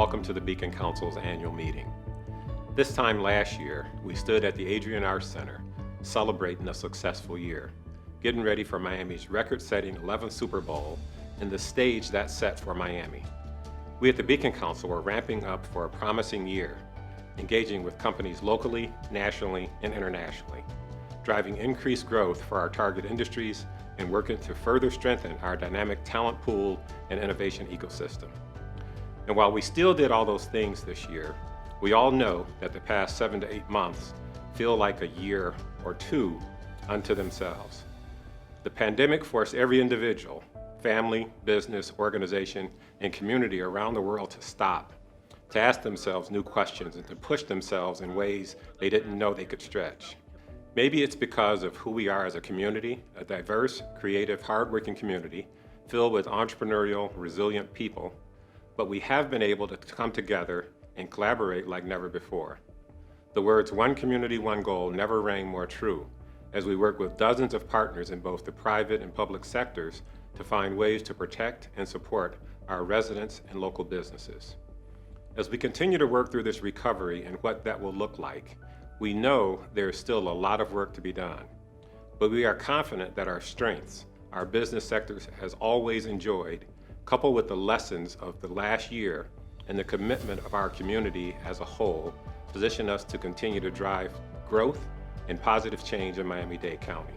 welcome to the Beacon Council's annual meeting. This time last year, we stood at the Adrian Arts Center celebrating a successful year, getting ready for Miami's record-setting 11th Super Bowl and the stage that's set for Miami. We at the Beacon Council are ramping up for a promising year, engaging with companies locally, nationally, and internationally, driving increased growth for our target industries and working to further strengthen our dynamic talent pool and innovation ecosystem. And while we still did all those things this year, we all know that the past 7 to 8 months feel like a year or two unto themselves. The pandemic forced every individual, family, business, organization, and community around the world to stop, to ask themselves new questions and to push themselves in ways they didn't know they could stretch. Maybe it's because of who we are as a community, a diverse, creative, hardworking community filled with entrepreneurial, resilient people, but we have been able to come together and collaborate like never before. The words "one community, one goal" never rang more true as we work with dozens of partners in both the private and public sectors to find ways to protect and support our residents and local businesses. As we continue to work through this recovery and what that will look like, we know there is still a lot of work to be done, but we are confident that our strengths, our business sectors has always enjoyed, coupled with the lessons of the last year and the commitment of our community as a whole, position us to continue to drive growth and positive change in Miami-Dade County.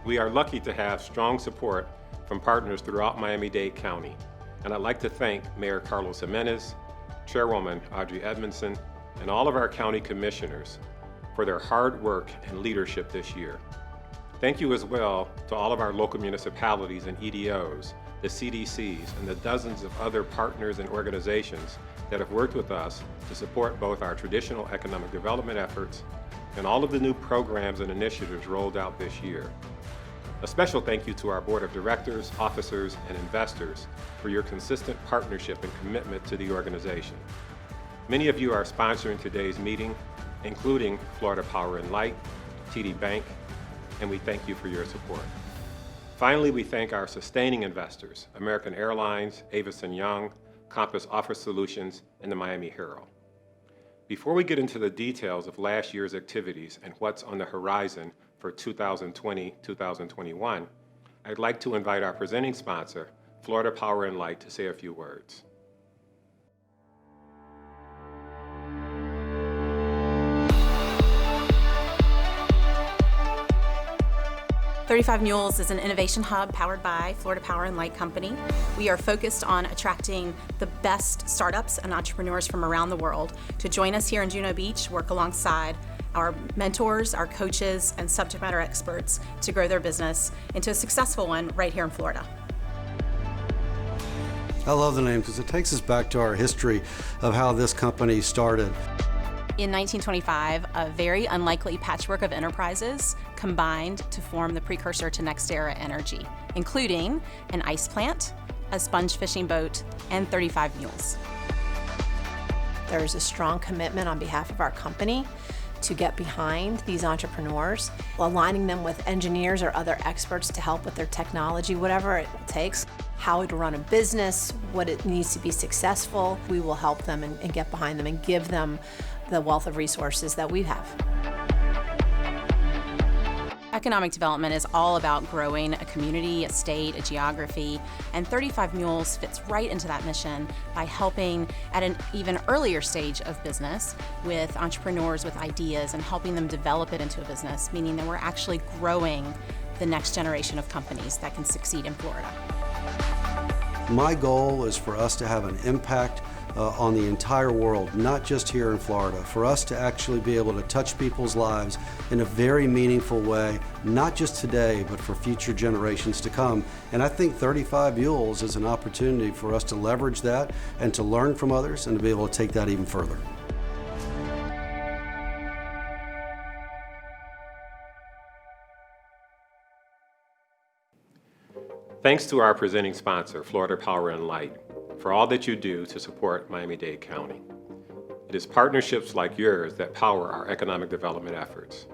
We are lucky to have strong support from partners throughout Miami-Dade County, and I'd like to thank Mayor Carlos Gimenez, Chairwoman Audrey Edmondson, and all of our county commissioners for their hard work and leadership this year. Thank you as well to all of our local municipalities and EDOs, the CDCs, and the dozens of other partners and organizations that have worked with us to support both our traditional economic development efforts and all of the new programs and initiatives rolled out this year. A special thank you to our board of directors, officers, and investors for your consistent partnership and commitment to the organization. Many of you are sponsoring today's meeting, including Florida Power and Light, TD Bank, and we thank you for your support. Finally, we thank our sustaining investors, American Airlines, Avis & Young, Compass Office Solutions, and the Miami Herald. Before we get into the details of last year's activities and what's on the horizon for 2020-2021, I'd like to invite our presenting sponsor, Florida Power and Light, to say a few words. 35 Mules is an innovation hub powered by Florida Power and Light Company. We are focused on attracting the best startups and entrepreneurs from around the world to join us here in Juno Beach, work alongside our mentors, our coaches, and subject matter experts to grow their business into a successful one right here in Florida. I love the name because it takes us back to our history of how this company started. In 1925, a very unlikely patchwork of enterprises combined to form the precursor to NextEra Energy, including an ice plant, a sponge fishing boat, and 35 mules. There's a strong commitment on behalf of our company to get behind these entrepreneurs, aligning them with engineers or other experts to help with their technology, whatever it takes, how to run a business, what it needs to be successful. We will help them and get behind them and give them the wealth of resources that we have. Economic development is all about growing a community, a state, a geography, and 35 Mules fits right into that mission by helping at an even earlier stage of business with entrepreneurs with ideas and helping them develop it into a business, meaning that we're actually growing the next generation of companies that can succeed in Florida. My goal is for us to have an impact on the entire world, not just here in Florida, for us to actually be able to touch people's lives in a very meaningful way, not just today, but for future generations to come. And I think 35 Mules is an opportunity for us to leverage that and to learn from others and to be able to take that even further. Thanks to our presenting sponsor, Florida Power and Light, for all that you do to support Miami-Dade County. It is partnerships like yours that power our economic development efforts.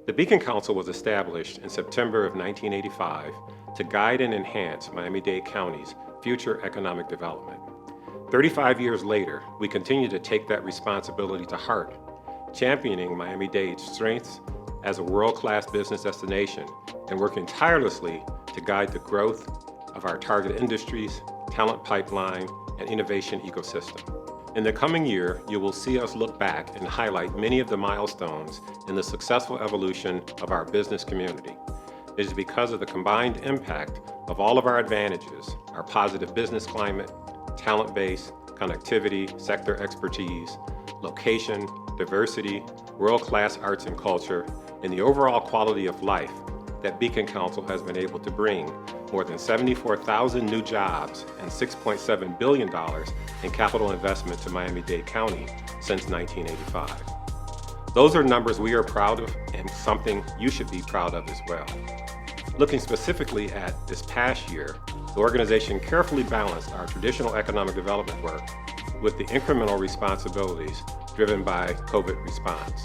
The Beacon Council was established in September of 1985 to guide and enhance Miami-Dade County's future economic development. 35 years later, we continue to take that responsibility to heart, championing Miami-Dade's strengths as a world-class business destination and working tirelessly to guide the growth of our target industries, talent pipeline, and innovation ecosystem. In the coming year, you will see us look back and highlight many of the milestones in the successful evolution of our business community. It is because of the combined impact of all of our advantages, our positive business climate, talent base, connectivity, sector expertise, location, diversity, world-class arts and culture, and the overall quality of life that Beacon Council has been able to bring more than 74,000 new jobs and $6.7 billion in capital investment to Miami-Dade County since 1985. Those are numbers we are proud of and something you should be proud of as well. Looking specifically at this past year, the organization carefully balanced our traditional economic development work with the incremental responsibilities driven by COVID response.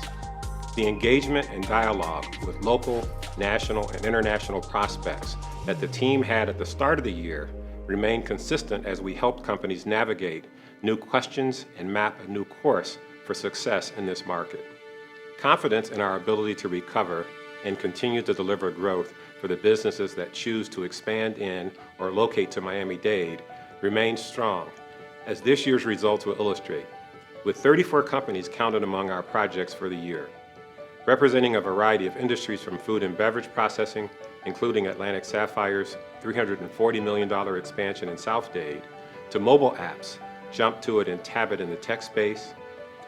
The engagement and dialogue with local, national, and international prospects that the team had at the start of the year remained consistent as we helped companies navigate new questions and map a new course for success in this market. Confidence in our ability to recover and continue to deliver growth for the businesses that choose to expand in or locate to Miami-Dade remains strong, as this year's results will illustrate, with 34 companies counted among our projects for the year, representing a variety of industries from food and beverage processing, including Atlantic Sapphire's $340 million expansion in South Dade, to mobile apps, Jump to It and Tabit in the tech space,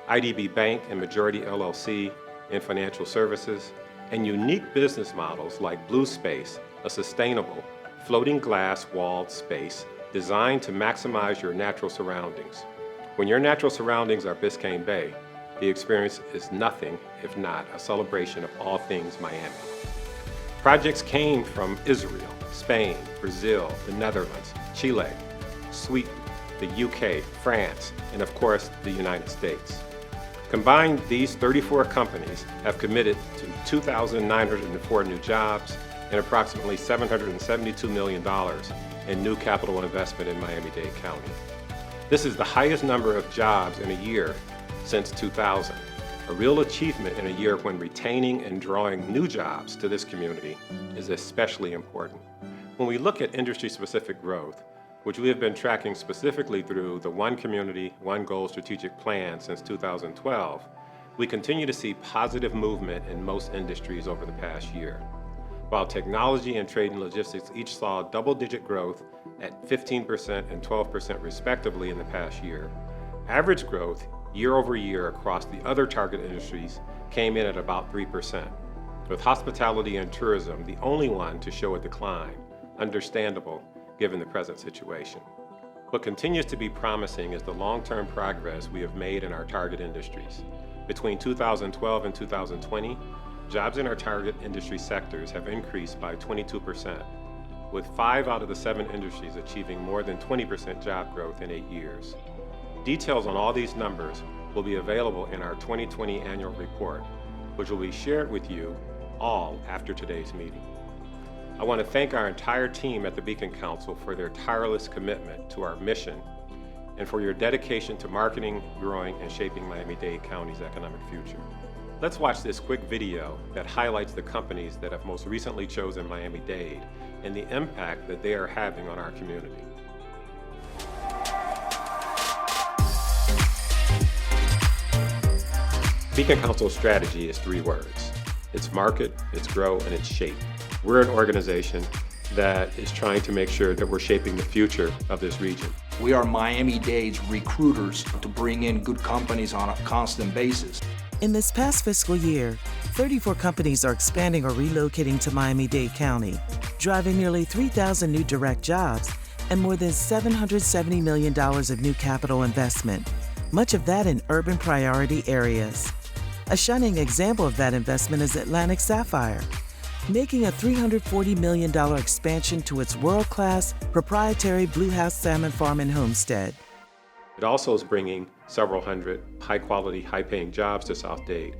IDB Bank and Majority LLC in financial services, and unique business models like Blue Space, a sustainable, floating glass walled space designed to maximize your natural surroundings. When your natural surroundings are Biscayne Bay, the experience is nothing if not a celebration of all things Miami. Projects came from Israel, Spain, Brazil, the Netherlands, Chile, Sweden, the UK, France, and of course, the United States. Combined, these 34 companies have committed to 2,904 new jobs and approximately $772 million in new capital investment in Miami-Dade County. This is the highest number of jobs in a year since 2000, a real achievement in a year when retaining and drawing new jobs to this community is especially important. When we look at industry-specific growth, which we have been tracking specifically through the One Community, One Goal strategic plan since 2012, we continue to see positive movement in most industries over the past year. While technology and trade and logistics each saw double-digit growth at 15% and 12% respectively in the past year, average growth year over year across the other target industries came in at about 3%, with hospitality and tourism the only one to show a decline, understandable given the present situation. What continues to be promising is the long-term progress we have made in our target industries. Between 2012 and 2020, jobs in our target industry sectors have increased by 22%, with 5 out of the 7 industries achieving more than 20% job growth in 8 years. Details on all these numbers will be available in our 2020 annual report, which will be shared with you all after today's meeting. I want to thank our entire team at the Beacon Council for their tireless commitment to our mission and for your dedication to marketing, growing, and shaping Miami-Dade County's economic future. Let's watch this quick video that highlights the companies that have most recently chosen Miami-Dade and the impact that they are having on our community. Beacon Council's strategy is 3 words. It's market, it's grow, and it's shape. We're an organization that is trying to make sure that we're shaping the future of this region. We are Miami-Dade's recruiters to bring in good companies on a constant basis. In this past fiscal year, 34 companies are expanding or relocating to Miami-Dade County, driving nearly 3,000 new direct jobs and more than $770 million of new capital investment, much of that in urban priority areas. A shining example of that investment is Atlantic Sapphire, making a $340 million expansion to its world-class proprietary Blue House salmon farm and homestead. It also is bringing several hundred high-quality, high-paying jobs to South Dade.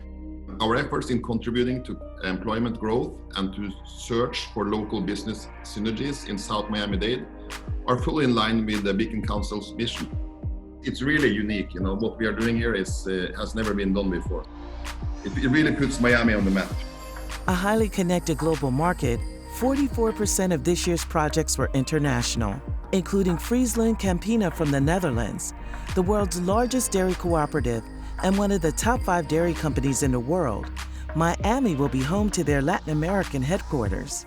Our efforts in contributing to employment growth and to search for local business synergies in South Miami-Dade are fully in line with the Beacon Council's mission. It's really unique. What we are doing here has never been done before. It really puts Miami on the map. A highly connected global market, 44% of this year's projects were international, including Friesland Campina from the Netherlands, the world's largest dairy cooperative and one of the top 5 dairy companies in the world. Miami will be home to their Latin American headquarters.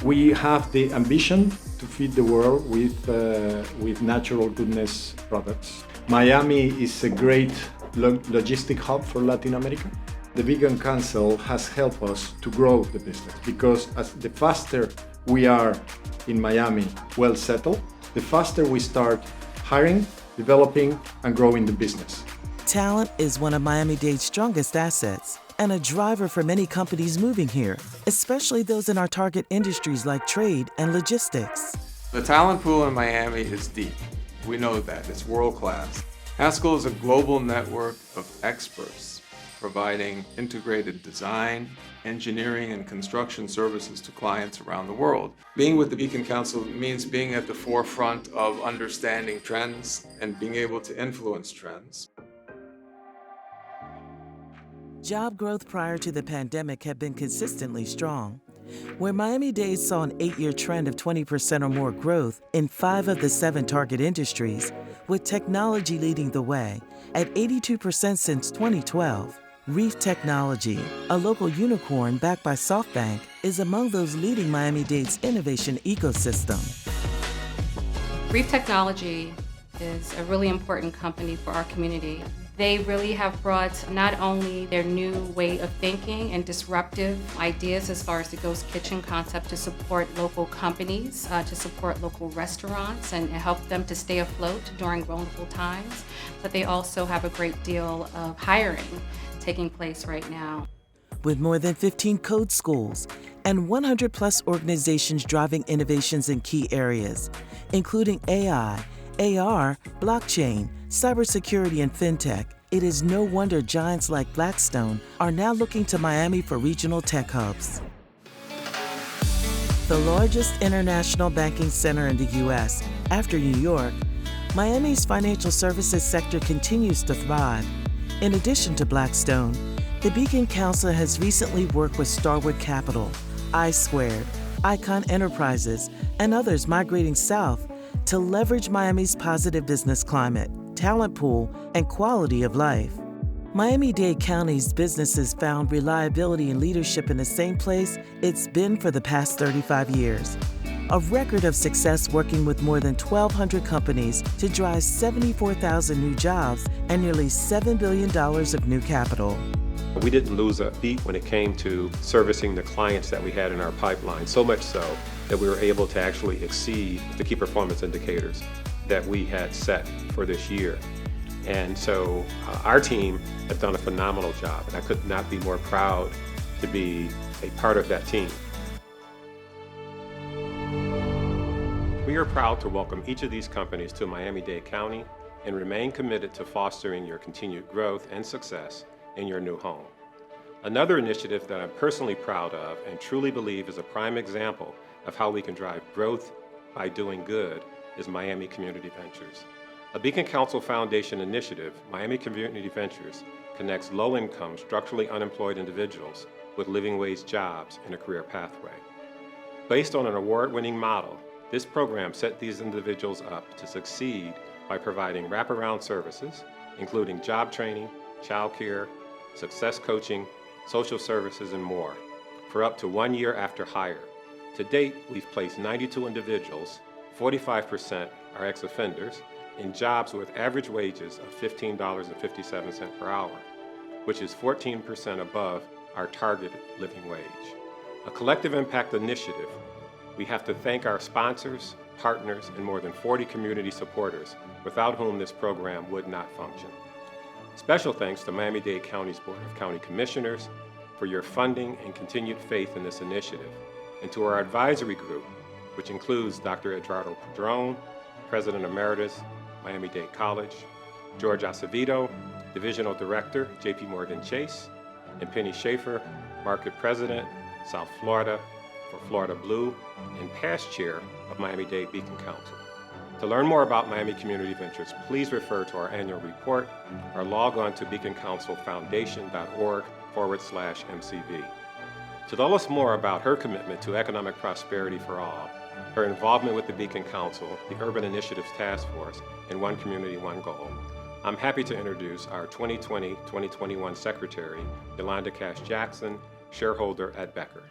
We have the ambition to feed the world with natural goodness products. Miami is a great logistic hub for Latin America. The Beacon Council has helped us to grow the business because the faster we are in Miami well settled, the faster we start hiring, developing, and growing the business. Talent is one of Miami-Dade's strongest assets and a driver for many companies moving here, especially those in our target industries like trade and logistics. The talent pool in Miami is deep. We know that. It's world-class. Haskell is a global network of experts providing integrated design, engineering, and construction services to clients around the world. Being with the Beacon Council means being at the forefront of understanding trends and being able to influence trends. Job growth prior to the pandemic had been consistently strong. Where Miami-Dade saw an 8-year trend of 20% or more growth in 5 of the 7 target industries, with technology leading the way at 82% since 2012. Reef Technology, a local unicorn backed by SoftBank, is among those leading Miami-Dade's innovation ecosystem. Reef Technology is a really important company for our community. They really have brought not only their new way of thinking and disruptive ideas as far as the ghost kitchen concept to support local companies, to support local restaurants and help them to stay afloat during vulnerable times, but they also have a great deal of hiring taking place right now. With more than 15 code schools and 100 plus organizations driving innovations in key areas, including AI, AR, blockchain, cybersecurity, and fintech, it is no wonder giants like Blackstone are now looking to Miami for regional tech hubs. The largest international banking center in the U.S., after New York, Miami's financial services sector continues to thrive. In addition to Blackstone, the Beacon Council has recently worked with Starwood Capital, I2, Icon Enterprises, and others migrating south to leverage Miami's positive business climate, talent pool, and quality of life. Miami-Dade County's businesses found reliability and leadership in the same place it's been for the past 35 years. A record of success working with more than 1,200 companies to drive 74,000 new jobs and nearly $7 billion of new capital. We didn't lose a beat when it came to servicing the clients that we had in our pipeline, so much so that we were able to actually exceed the key performance indicators that we had set for this year. And so our team has done a phenomenal job, and I could not be more proud to be a part of that team. We are proud to welcome each of these companies to Miami-Dade County and remain committed to fostering your continued growth and success in your new home. Another initiative that I'm personally proud of and truly believe is a prime example of how we can drive growth by doing good is Miami Community Ventures. A Beacon Council Foundation initiative, Miami Community Ventures connects low-income, structurally unemployed individuals with living wage jobs and a career pathway. Based on an award-winning model, this program set these individuals up to succeed by providing wraparound services, including job training, childcare, success coaching, social services, and more, for up to 1 year after hire. To date, we've placed 92 individuals, 45% are ex-offenders, in jobs with average wages of $15.57 per hour, which is 14% above our target living wage. A collective impact initiative. We have to thank our sponsors, partners, and more than 40 community supporters, without whom this program would not function. Special thanks to Miami-Dade County's Board of County Commissioners for your funding and continued faith in this initiative, and to our advisory group, which includes Dr. Eduardo Padron, President Emeritus, Miami-Dade College, George Acevedo, Divisional Director, J.P. Morgan Chase, and Penny Schaefer, Market President, South Florida, for Florida Blue, and past Chair of Miami-Dade Beacon Council. To learn more about Miami Community Ventures, please refer to our annual report or log on to beaconcouncilfoundation.org/MCV. To tell us more about her commitment to economic prosperity for all, her involvement with the Beacon Council, the Urban Initiatives Task Force, and One Community, One Goal, I'm happy to introduce our 2020-2021 Secretary, Yolanda Cash-Jackson, shareholder at Becker.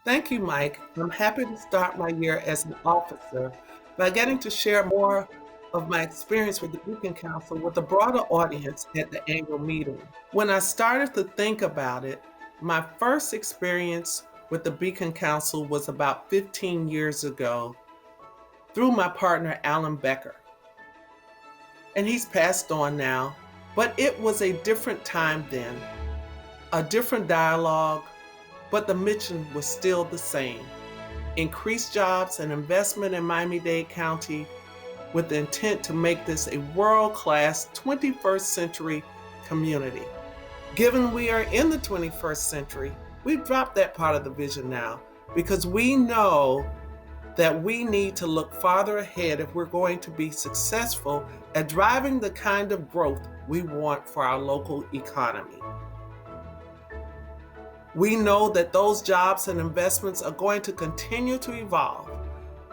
Thank you, Mike. I'm happy to start my year as an officer by getting to share more of my experience with the Beacon Council with a broader audience at the annual meeting. When I started to think about it, my first experience with the Beacon Council was about 15 years ago through my partner, Alan Becker. And he's passed on now, but it was a different time then, a different dialogue, but the mission was still the same. Increase jobs and investment in Miami-Dade County with the intent to make this a world-class 21st century community. Given we are in the 21st century, we've dropped that part of the vision now because we know that we need to look farther ahead if we're going to be successful at driving the kind of growth we want for our local economy. We know that those jobs and investments are going to continue to evolve,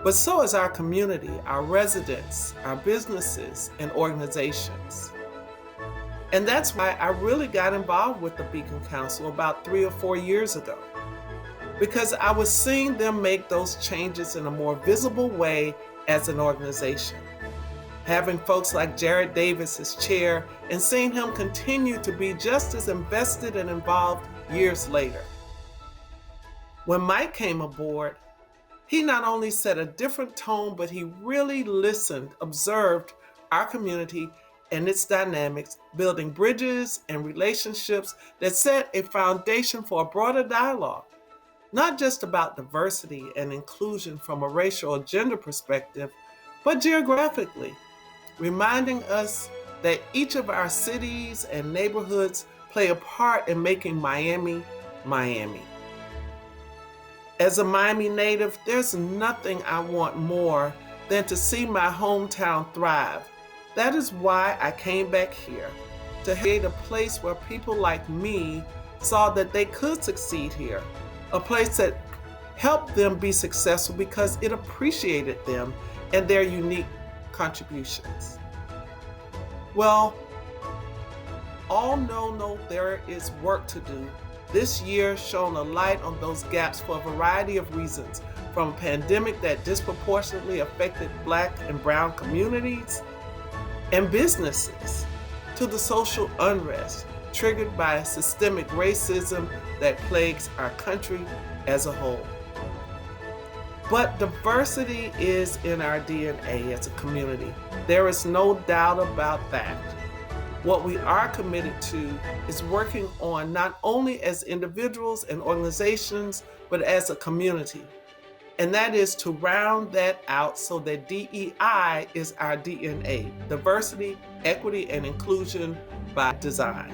but so is our community, our residents, our businesses, and organizations. And that's why I really got involved with the Beacon Council about 3 or 4 years ago, because I was seeing them make those changes in a more visible way as an organization. Having folks like Jared Davis as chair and seeing him continue to be just as invested and involved years later. When Mike came aboard, he not only set a different tone, but he really listened, observed our community and its dynamics, building bridges and relationships that set a foundation for a broader dialogue, not just about diversity and inclusion from a racial or gender perspective, but geographically, reminding us that each of our cities and neighborhoods play a part in making Miami, Miami. As a Miami native, there's nothing I want more than to see my hometown thrive. That is why I came back here, to create a place where people like me saw that they could succeed here, a place that helped them be successful because it appreciated them and their unique contributions. Well, all know there is work to do. This year shone a light on those gaps for a variety of reasons, from a pandemic that disproportionately affected Black and Brown communities and businesses, to the social unrest triggered by systemic racism that plagues our country as a whole. But diversity is in our DNA as a community. There is no doubt about that. What we are committed to is working on not only as individuals and organizations, but as a community. And that is to round that out so that DEI is our DNA, diversity, equity, and inclusion by design.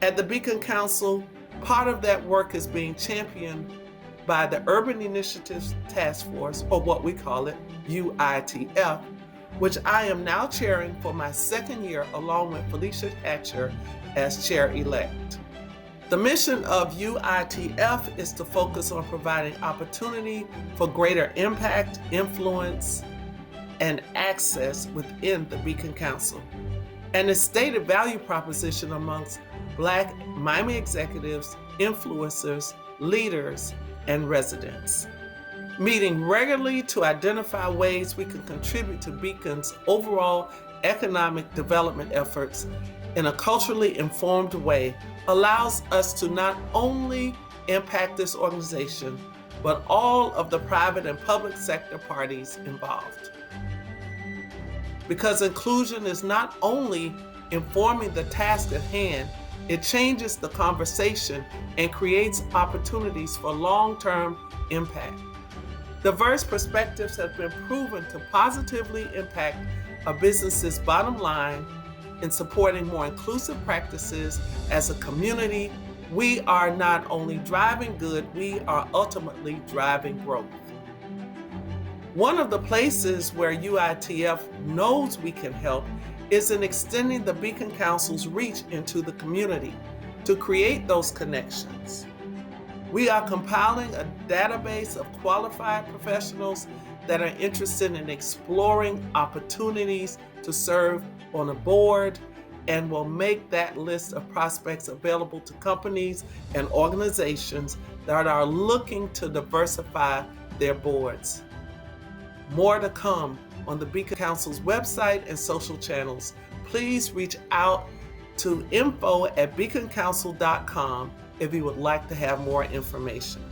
At the Beacon Council, part of that work is being championed by the Urban Initiatives Task Force, or what we call it, UITF, which I am now chairing for my second year along with Felicia Hatcher as chair-elect. The mission of UITF is to focus on providing opportunity for greater impact, influence, and access within the Beacon Council, and its stated value proposition amongst Black Miami executives, influencers, leaders, and residents. Meeting regularly to identify ways we can contribute to Beacon's overall economic development efforts in a culturally informed way allows us to not only impact this organization, but all of the private and public sector parties involved. Because inclusion is not only informing the task at hand, it changes the conversation and creates opportunities for long-term impact. Diverse perspectives have been proven to positively impact a business's bottom line in supporting more inclusive practices. As a community, we are not only driving good, we are ultimately driving growth. One of the places where UITF knows we can help is in extending the Beacon Council's reach into the community to create those connections. We are compiling a database of qualified professionals that are interested in exploring opportunities to serve on a board, and will make that list of prospects available to companies and organizations that are looking to diversify their boards. More to come on the Beacon Council's website and social channels. Please reach out to info@beaconcouncil.com if you would like to have more information.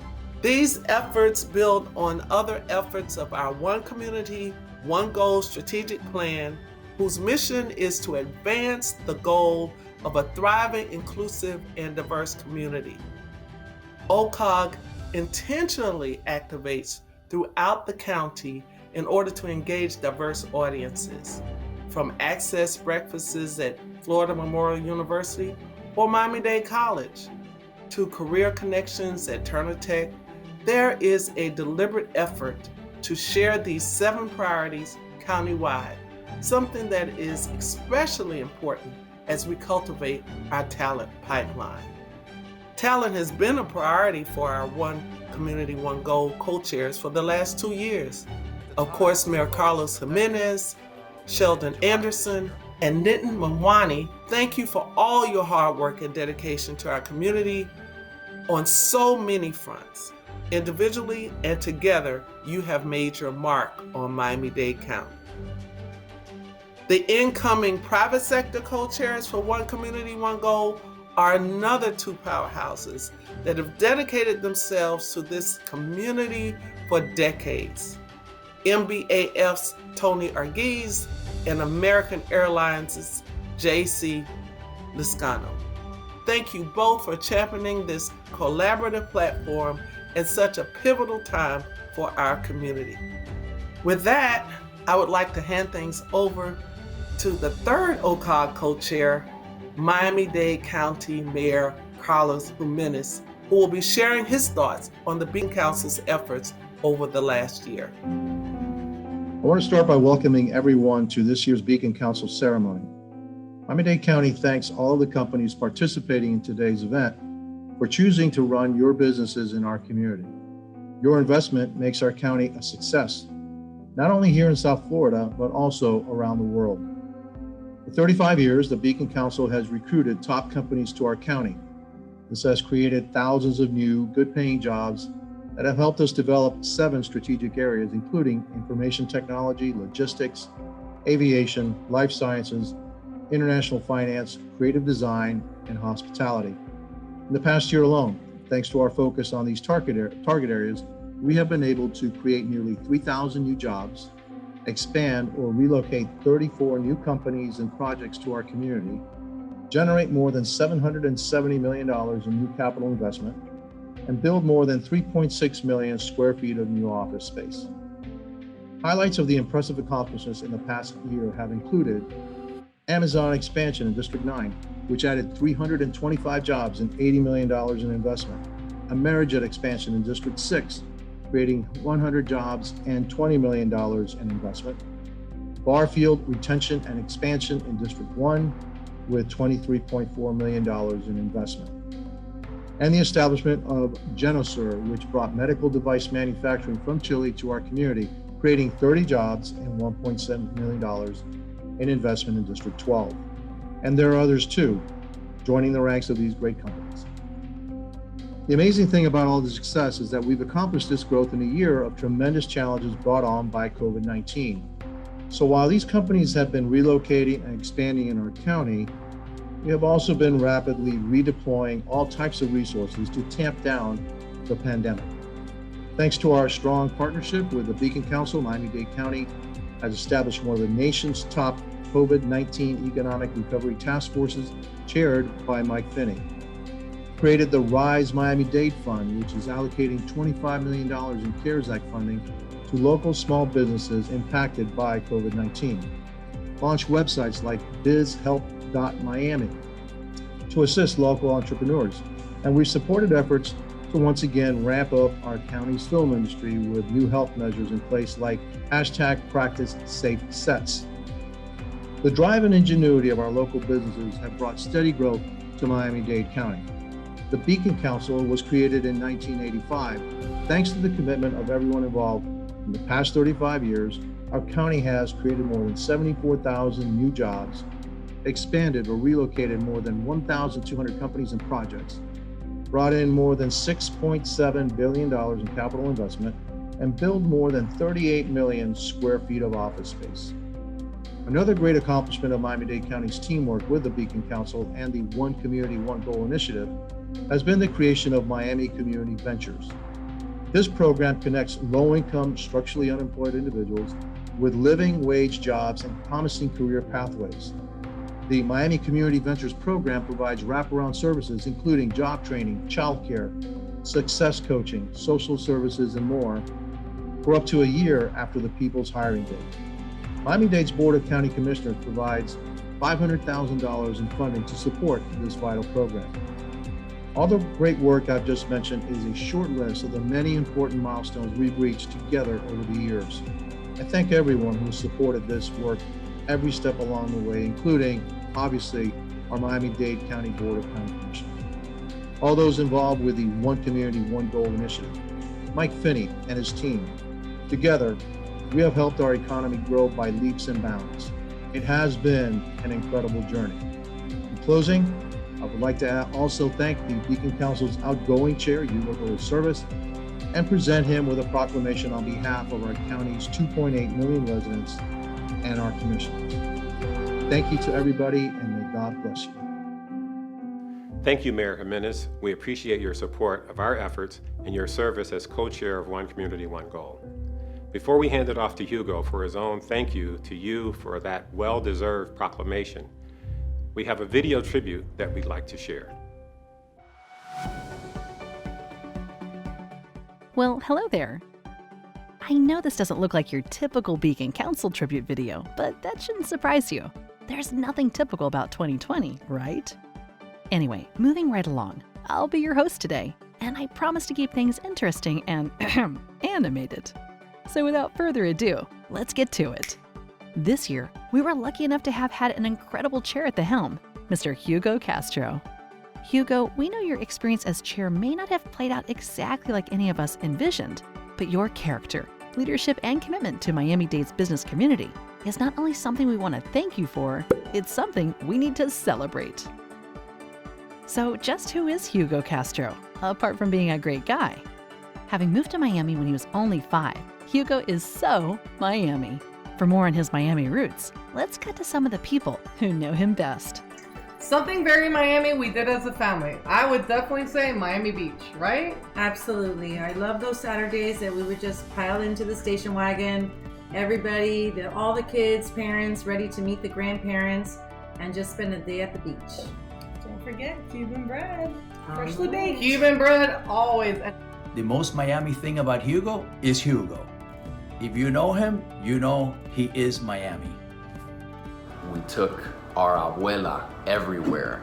These efforts build on other efforts of our One Community, One Goal strategic plan, whose mission is to advance the goal of a thriving, inclusive, and diverse community. OCOG intentionally activates throughout the county in order to engage diverse audiences, from access breakfasts at Florida Memorial University or Miami-Dade College to career connections at Turner Tech. There is a deliberate effort to share these 7 priorities countywide, something that is especially important as we cultivate our talent pipeline. Talent has been a priority for our One Community, One Goal co-chairs for the last 2 years. Of course, Mayor Carlos Gimenez, Sheldon Anderson, and Nitin Mwani, thank you for all your hard work and dedication to our community on so many fronts. Individually and together, you have made your mark on Miami-Dade County. The incoming private sector co-chairs for One Community, One Goal are another 2 powerhouses that have dedicated themselves to this community for decades. MBAF's Tony Arguez and American Airlines' JC Liscano. Thank you both for championing this collaborative platform at such a pivotal time for our community. With that, I would like to hand things over to the 3rd OCOG co-chair, Miami-Dade County Mayor Carlos Gimenez, who will be sharing his thoughts on the Beacon Council's efforts over the last year. I want to start by welcoming everyone to this year's Beacon Council ceremony. Miami-Dade County thanks all of the companies participating in today's event for choosing to run your businesses in our community. Your investment makes our county a success, not only here in South Florida, but also around the world. For 35 years, the Beacon Council has recruited top companies to our county. This has created thousands of new, good-paying jobs that have helped us develop 7 strategic areas, including information technology, logistics, aviation, life sciences, international finance, creative design, and hospitality. In the past year alone, thanks to our focus on these target areas, we have been able to create nearly 3,000 new jobs, expand or relocate 34 new companies and projects to our community, generate more than $770 million in new capital investment, and build more than 3.6 million square feet of new office space. Highlights of the impressive accomplishments in the past year have included Amazon expansion in District 9, which added 325 jobs and $80 million in investment. Amerijet expansion in District 6, creating 100 jobs and $20 million in investment. Barfield retention and expansion in District 1 with $23.4 million in investment. And the establishment of Gimenez, which brought medical device manufacturing from Chile to our community, creating 30 jobs and $1.7 million in investment in District 12. And there are others too, joining the ranks of these great companies. The amazing thing about all the success is that we've accomplished this growth in a year of tremendous challenges brought on by COVID-19. So while these companies have been relocating and expanding in our county, we have also been rapidly redeploying all types of resources to tamp down the pandemic. Thanks to our strong partnership with the Beacon Council, Miami-Dade County has established one of the nation's top COVID-19 economic recovery task forces, chaired by Mike Finney. Created the Rise Miami-Dade Fund, which is allocating $25 million in CARES Act funding to local small businesses impacted by COVID-19. Launched websites like bizhelp.miami to assist local entrepreneurs. And we've supported efforts to to once again ramp up our county's film industry with new health measures in place like #PracticeSafeSets. The drive and ingenuity of our local businesses have brought steady growth to Miami-Dade County. The Beacon Council was created in 1985. Thanks to the commitment of everyone involved, in the past 35 years, our county has created more than 74,000 new jobs, expanded or relocated more than 1,200 companies and projects, brought in more than $6.7 billion in capital investment, and built more than 38 million square feet of office space. Another great accomplishment of Miami-Dade County's teamwork with the Beacon Council and the One Community, One Goal initiative has been the creation of Miami Community Ventures. This program connects low-income, structurally unemployed individuals with living wage jobs and promising career pathways. The Miami Community Ventures program provides wraparound services including job training, childcare, success coaching, social services, and more for up to a year after the people's hiring date. Miami-Dade's Board of County Commissioners provides $500,000 in funding to support this vital program. All the great work I've just mentioned is a short list of the many important milestones we've reached together over the years. I thank everyone who supported this work every step along the way, including, obviously, our Miami-Dade County Board of County Commissioners. All those involved with the One Community, One Goal initiative, Mike Finney and his team. Together, we have helped our economy grow by leaps and bounds. It has been an incredible journey. In closing, I would like to also thank the Beacon Council's outgoing chair, Hugo, for his service, and present him with a proclamation on behalf of our county's 2.8 million residents and our commissioners. Thank you to everybody, and may God bless you. Thank you, Mayor Gimenez. We appreciate your support of our efforts and your service as co-chair of One Community, One Goal. Before we hand it off to Hugo for his own thank you to you for that well-deserved proclamation, we have a video tribute that we'd like to share. Well, hello there. I know this doesn't look like your typical Beacon Council tribute video, but that shouldn't surprise you. There's nothing typical about 2020, right? Anyway, moving right along, I'll be your host today, and I promise to keep things interesting and animated. So without further ado, let's get to it. This year, we were lucky enough to have had an incredible chair at the helm, Mr. Hugo Castro. Hugo, we know your experience as chair may not have played out exactly like any of us envisioned, but your character, leadership, and commitment to Miami-Dade's business community is not only something we want to thank you for, it's something we need to celebrate. So just who is Hugo Castro, apart from being a great guy? Having moved to Miami when he was only 5, Hugo is so Miami. For more on his Miami roots, let's cut to some of the people who know him best. Something very Miami we did as a family. I would definitely say Miami Beach, right? Absolutely. I love those Saturdays that we would just pile into the station wagon. Everybody, all the kids, parents, ready to meet the grandparents and just spend a day at the beach. Don't forget Cuban bread. Freshly Right. baked. Cuban bread, always. The most Miami thing about Hugo is Hugo. If you know him, you know he is Miami. We took our abuela everywhere.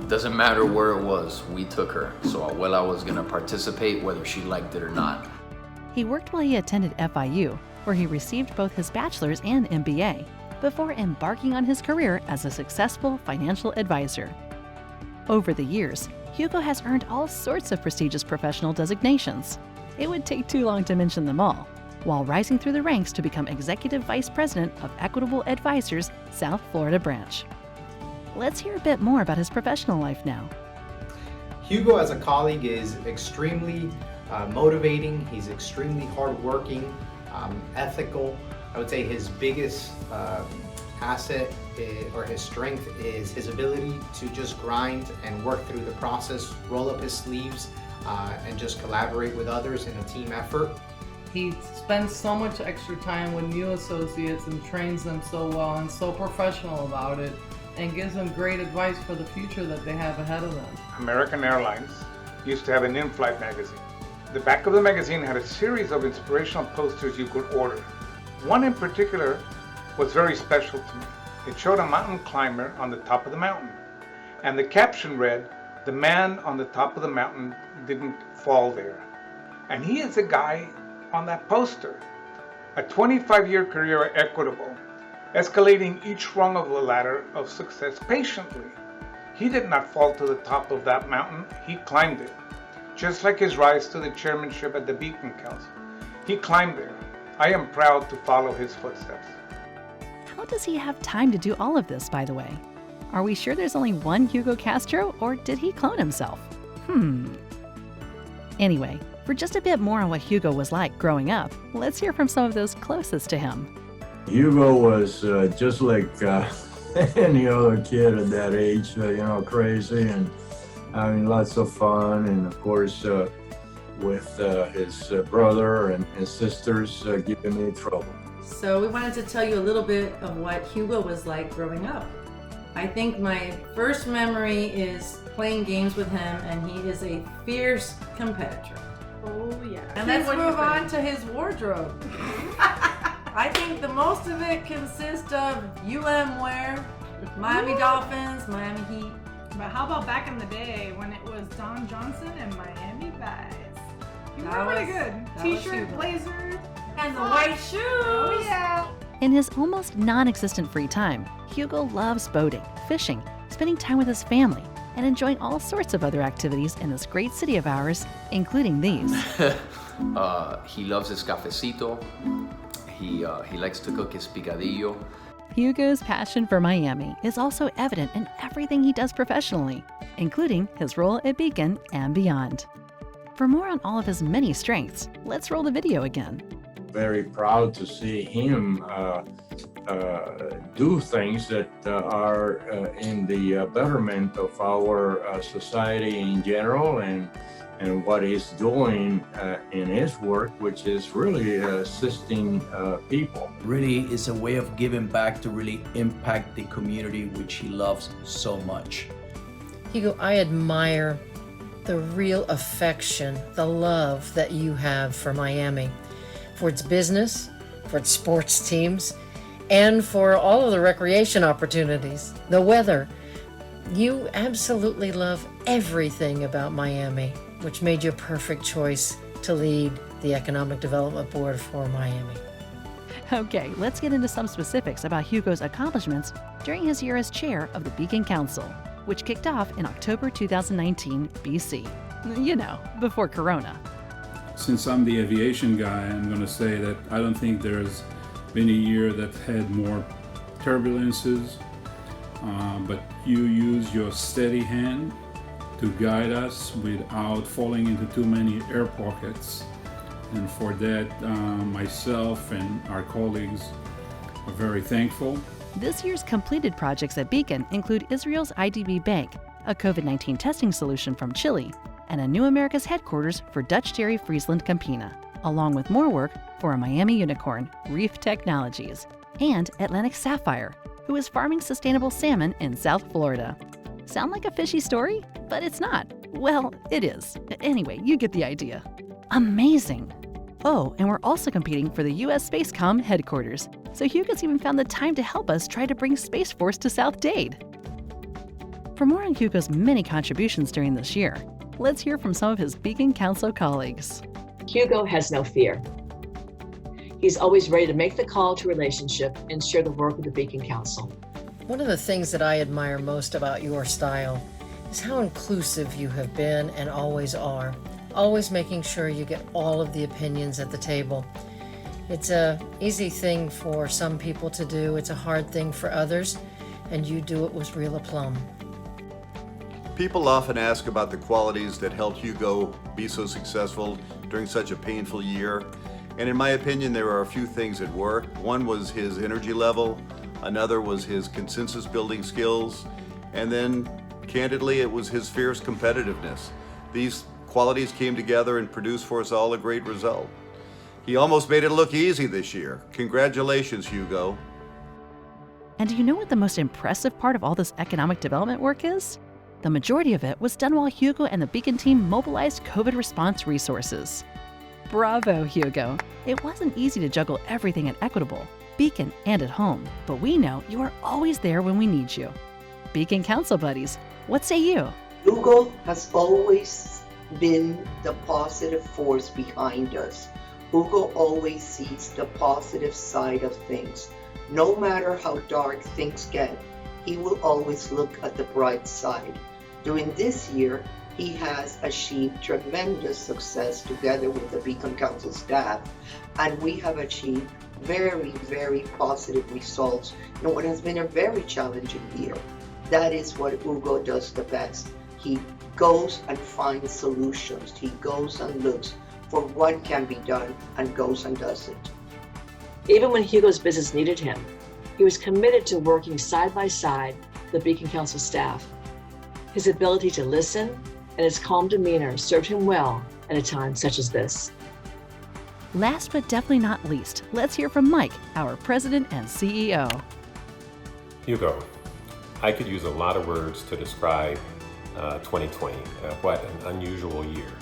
Doesn't matter where it was, we took her. So abuela was gonna participate whether she liked it or not. He worked while he attended FIU, where he received both his bachelor's and MBA, before embarking on his career as a successful financial advisor. Over the years, Hugo has earned all sorts of prestigious professional designations. It would take too long to mention them all, while rising through the ranks to become Executive Vice President of Equitable Advisors, South Florida Branch. Let's hear a bit more about his professional life now. Hugo as a colleague is extremely motivating. He's extremely hardworking, ethical. I would say his biggest asset or his strength is his ability to just grind and work through the process, roll up his sleeves, and just collaborate with others in a team effort. He spends so much extra time with new associates and trains them so well and so professional about it and gives them great advice for the future that they have ahead of them. American Airlines used to have an in-flight magazine. The back of the magazine had a series of inspirational posters you could order. One in particular was very special to me. It showed a mountain climber on the top of the mountain, and the caption read, The man on the top of the mountain didn't fall there. And he is the guy on that poster. A 25-year career at Equitable, escalating each rung of the ladder of success patiently. He did not fall to the top of that mountain, he climbed it. Just like his rise to the chairmanship at the Beacon Council. He climbed there. I am proud to follow his footsteps. How does he have time to do all of this, by the way? Are we sure there's only one Hugo Castro, or did he clone himself? Anyway, for just a bit more on what Hugo was like growing up, let's hear from some of those closest to him. Hugo was just like any other kid at that age, crazy and having lots of fun, and of course with his brother and his sisters giving me trouble. So we wanted to tell you a little bit of what Hugo was like growing up. I think my first memory is playing games with him, and he is a fierce competitor. Oh yeah. And let's move on to his wardrobe. I think the most of it consists of UM wear, Miami Dolphins, Miami Heat. But how about back in the day when it was Don Johnson and Miami Vice? You were pretty good. T-shirt, blazer, and the white shoes. Oh yeah. In his almost non-existent free time, Hugo loves boating, fishing, spending time with his family, and enjoying all sorts of other activities in this great city of ours, including these. He loves his cafecito. He likes to cook his picadillo. Hugo's passion for Miami is also evident in everything he does professionally, including his role at Beacon and beyond. For more on all of his many strengths, let's roll the video again. Very proud to see him do things that are in the betterment of our society in general, and what he's doing in his work, which is really assisting people. Really is a way of giving back to really impact the community, which he loves so much. Hugo, I admire the real affection, the love that you have for Miami, for its business, for its sports teams, and for all of the recreation opportunities, the weather. You absolutely love everything about Miami, which made you a perfect choice to lead the Economic Development Board for Miami. Okay, let's get into some specifics about Hugo's accomplishments during his year as chair of the Beacon Council, which kicked off in October 2019 BC. You know, before Corona. Since I'm the aviation guy, I'm going to say that I don't think there's been a year that had more turbulences, but you use your steady hand to guide us without falling into too many air pockets. And for that, myself and our colleagues are very thankful. This year's completed projects at Beacon include Israel's IDB Bank, a COVID-19 testing solution from Chile, and a New America's headquarters for Dutch Dairy Friesland Campina, along with more work for a Miami unicorn, Reef Technologies, and Atlantic Sapphire, who is farming sustainable salmon in South Florida. Sound like a fishy story? But it's not. Well, it is. Anyway, you get the idea. Amazing! Oh, and we're also competing for the U.S. Spacecom headquarters, so Hugo's even found the time to help us try to bring Space Force to South Dade. For more on Hugo's many contributions during this year, let's hear from some of his Beacon Council colleagues. Hugo has no fear. He's always ready to make the call to relationship and share the work of the Beacon Council. One of the things that I admire most about your style is how inclusive you have been and always are, always making sure you get all of the opinions at the table. It's an easy thing for some people to do, it's a hard thing for others, and you do it with real aplomb. People often ask about the qualities that helped Hugo be so successful during such a painful year, and in my opinion there are a few things at work. One was his energy level, another was his consensus building skills, and then candidly it was his fierce competitiveness. These qualities came together and produced for us all a great result. He almost made it look easy this year. Congratulations, Hugo. And do you know what the most impressive part of all this economic development work is? The majority of it was done while Hugo and the Beacon team mobilized COVID response resources. Bravo, Hugo. It wasn't easy to juggle everything at Equitable, Beacon, and at home, but we know you are always there when we need you. Beacon Council buddies, what say you? Hugo has always been the positive force behind us. Hugo always sees the positive side of things. No matter how dark things get, he will always look at the bright side. During this year, he has achieved tremendous success together with the Beacon Council staff, and we have achieved very, very positive results in what has been a very challenging year. That is what Hugo does the best. He goes and finds solutions. He goes and looks for what can be done and goes and does it. Even when Hugo's business needed him, he was committed to working side by side with the Beacon Council staff. His ability to listen and his calm demeanor served him well at a time such as this. Last but definitely not least, let's hear from Mike, our president and CEO. Hugo, I could use a lot of words to describe 2020. What an unusual year.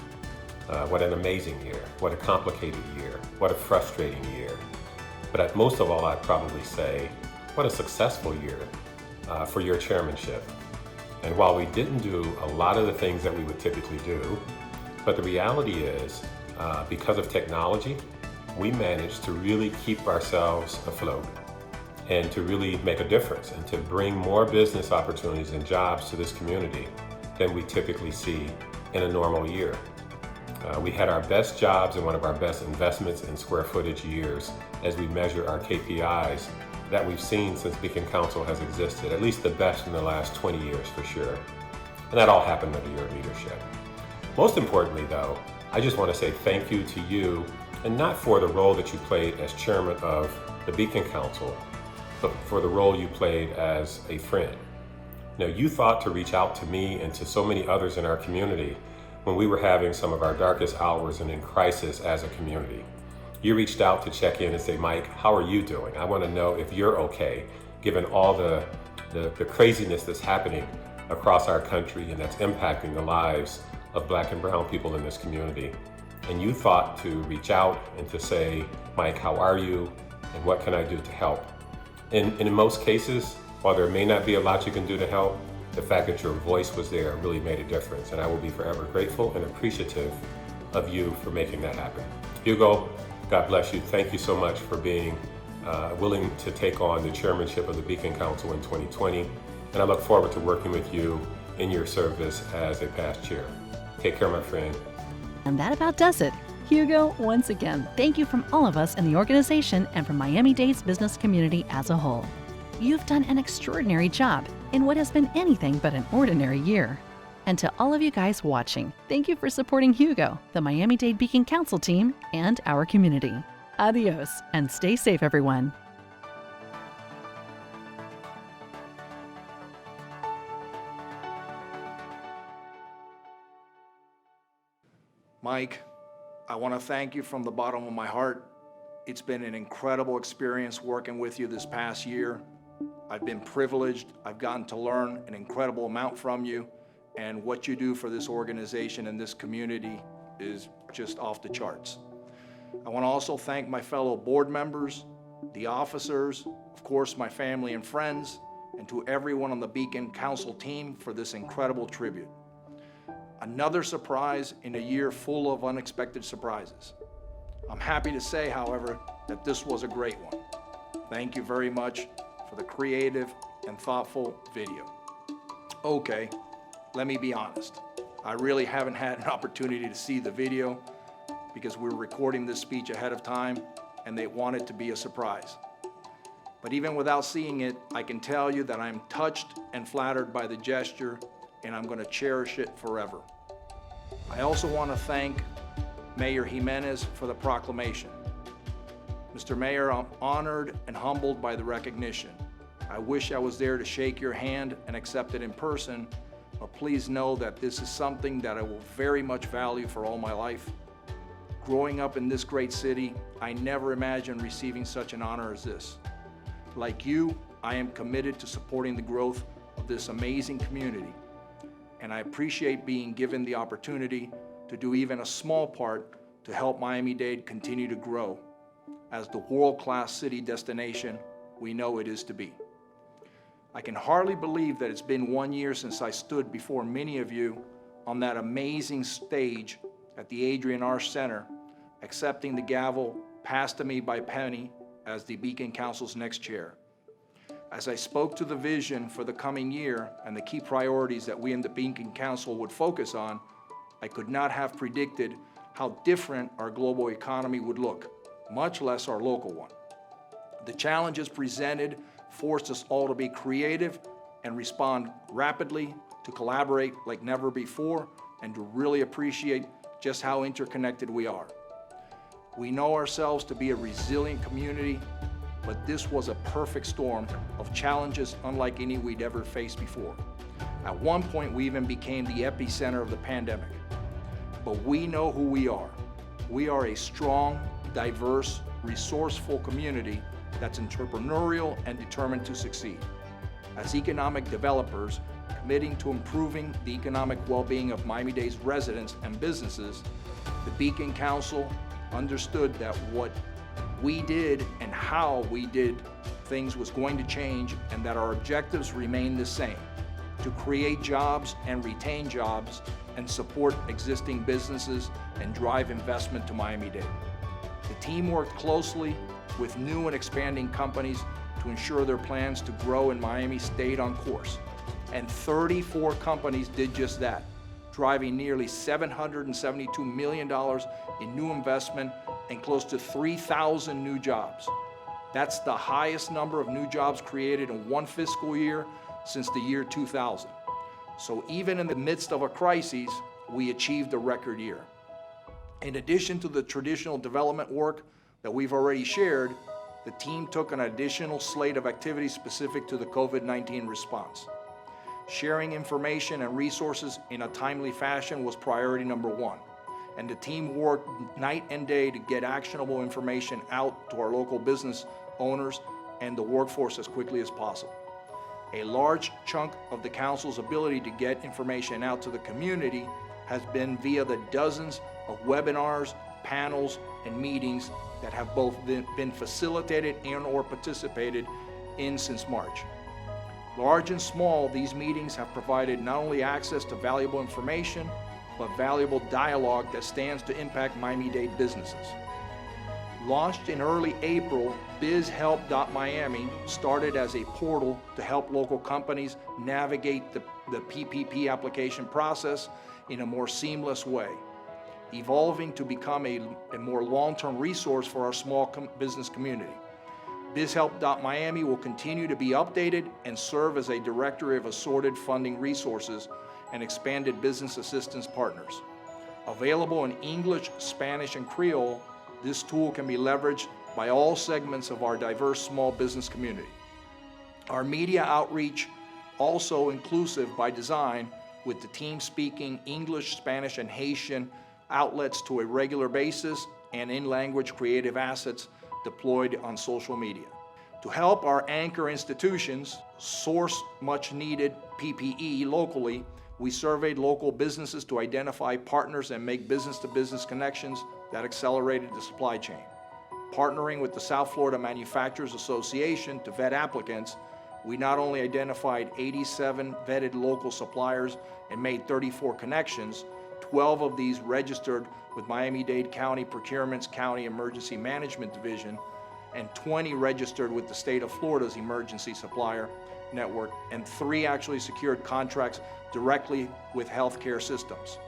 What an amazing year. What a complicated year. What a frustrating year. But most of all, I'd probably say, what a successful year for your chairmanship. And while we didn't do a lot of the things that we would typically do, but the reality is, because of technology, we managed to really keep ourselves afloat and to really make a difference and to bring more business opportunities and jobs to this community than we typically see in a normal year. We had our best jobs and one of our best investments in square footage years as we measure our KPIs that we've seen since Beacon Council has existed, at least the best in the last 20 years for sure. And that all happened under your leadership. Most importantly though, I just want to say thank you to you, and not for the role that you played as chairman of the Beacon Council, but for the role you played as a friend. Now, you thought to reach out to me and to so many others in our community when we were having some of our darkest hours and in crisis as a community. You reached out to check in and say, Mike, how are you doing? I want to know if you're okay, given all the craziness that's happening across our country and that's impacting the lives of Black and brown people in this community. And you thought to reach out and to say, Mike, how are you? And what can I do to help? And in most cases, while there may not be a lot you can do to help, the fact that your voice was there really made a difference. And I will be forever grateful and appreciative of you for making that happen. Hugo, God bless you. Thank you so much for being willing to take on the chairmanship of the Beacon Council in 2020. And I look forward to working with you in your service as a past chair. Take care, my friend. And that about does it. Hugo, once again, thank you from all of us in the organization and from Miami-Dade's business community as a whole. You've done an extraordinary job in what has been anything but an ordinary year. And to all of you guys watching, thank you for supporting Hugo, the Miami-Dade Beacon Council team, and our community. Adios, and stay safe, everyone. Mike, I want to thank you from the bottom of my heart. It's been an incredible experience working with you this past year. I've been privileged. I've gotten to learn an incredible amount from you, and what you do for this organization and this community is just off the charts. I want to also thank my fellow board members, the officers, of course, my family and friends, and to everyone on the Beacon Council team for this incredible tribute. Another surprise in a year full of unexpected surprises. I'm happy to say, however, that this was a great one. Thank you very much for the creative and thoughtful video. Okay, let me be honest. I really haven't had an opportunity to see the video because we were recording this speech ahead of time and they want it to be a surprise. But even without seeing it, I can tell you that I'm touched and flattered by the gesture, and I'm going to cherish it forever. I also want to thank Mayor Gimenez for the proclamation. Mr. Mayor, I'm honored and humbled by the recognition. I wish I was there to shake your hand and accept it in person, but please know that this is something that I will very much value for all my life. Growing up in this great city, I never imagined receiving such an honor as this. Like you, I am committed to supporting the growth of this amazing community, and I appreciate being given the opportunity to do even a small part to help Miami-Dade continue to grow as the world-class city destination we know it is to be. I can hardly believe that it's been 1 year since I stood before many of you on that amazing stage at the Adrian R. Center, accepting the gavel passed to me by Finney as the Beacon Council's next chair. As I spoke to the vision for the coming year and the key priorities that we in the Beacon Council would focus on, I could not have predicted how different our global economy would look, much less our local one. The challenges presented forced us all to be creative and respond rapidly, to collaborate like never before, and to really appreciate just how interconnected we are. We know ourselves to be a resilient community, but this was a perfect storm of challenges unlike any we'd ever faced before. At one point, we even became the epicenter of the pandemic. But we know who we are. We are a strong, diverse, resourceful community that's entrepreneurial and determined to succeed. As economic developers, committing to improving the economic well-being of Miami-Dade's residents and businesses, the Beacon Council understood that what we did and how we did things was going to change, and that our objectives remain the same: to create jobs and retain jobs and support existing businesses and drive investment to Miami-Dade. The team worked closely with new and expanding companies to ensure their plans to grow in Miami stayed on course. And 34 companies did just that, driving nearly $772 million in new investment and close to 3,000 new jobs. That's the highest number of new jobs created in one fiscal year since the year 2000. So even in the midst of a crisis, we achieved a record year. In addition to the traditional development work that we've already shared, the team took an additional slate of activities specific to the COVID-19 response. Sharing information and resources in a timely fashion was priority number one, and the team worked night and day to get actionable information out to our local business owners and the workforce as quickly as possible. A large chunk of the council's ability to get information out to the community has been via the dozens of webinars, panels, and meetings that have both been facilitated and/or participated in since March. Large and small, these meetings have provided not only access to valuable information, but valuable dialogue that stands to impact Miami-Dade businesses. Launched in early April, bizhelp.miami started as a portal to help local companies navigate the PPP application process in a more seamless way, evolving to become a more long-term resource for our small business community. bizhelp.miami will continue to be updated and serve as a directory of assorted funding resources and expanded business assistance partners. Available in English, Spanish, and Creole, this tool can be leveraged by all segments of our diverse small business community. Our media outreach, also inclusive by design, with the team speaking English, Spanish, and Haitian outlets to a regular basis, and in-language creative assets deployed on social media. To help our anchor institutions source much-needed PPE locally, we surveyed local businesses to identify partners and make business-to-business connections that accelerated the supply chain. Partnering with the South Florida Manufacturers Association to vet applicants, we not only identified 87 vetted local suppliers and made 34 connections, 12 of these registered with Miami-Dade County Procurement's County Emergency Management Division, and 20 registered with the state of Florida's Emergency Supplier Network, and 3 actually secured contracts directly with healthcare systems.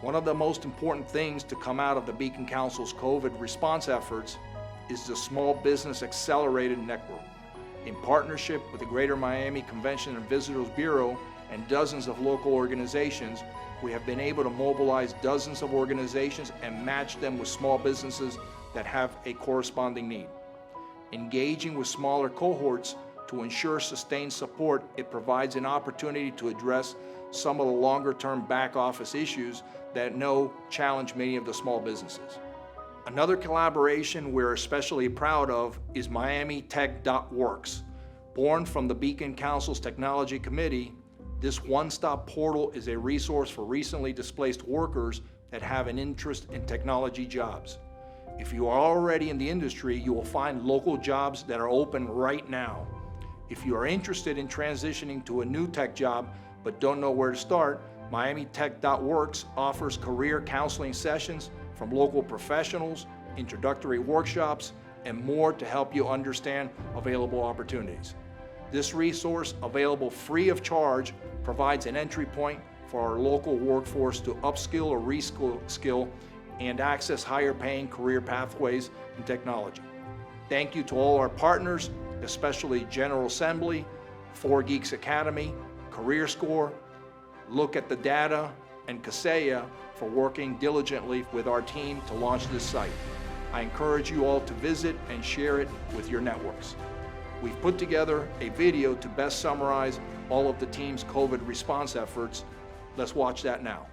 One of the most important things to come out of the Beacon Council's COVID response efforts is the Small Business Accelerated Network. In partnership with the Greater Miami Convention and Visitors Bureau and dozens of local organizations, we have been able to mobilize dozens of organizations and match them with small businesses that have a corresponding need. Engaging with smaller cohorts to ensure sustained support, it provides an opportunity to address some of the longer-term back office issues that challenge many of the small businesses. Another collaboration we're especially proud of is MiamiTech.Works. Born from the Beacon Council's Technology Committee, this one-stop portal is a resource for recently displaced workers that have an interest in technology jobs. If you are already in the industry, you will find local jobs that are open right now. If you are interested in transitioning to a new tech job but don't know where to start, MiamiTech.Works offers career counseling sessions from local professionals, introductory workshops, and more to help you understand available opportunities. This resource, available free of charge, provides an entry point for our local workforce to upskill or reskill and access higher paying career pathways in technology. Thank you to all our partners, especially General Assembly, 4Geeks Academy, Career Score, Look at the Data, and Kaseya for working diligently with our team to launch this site. I encourage you all to visit and share it with your networks. We've put together a video to best summarize all of the team's COVID response efforts. Let's watch that now.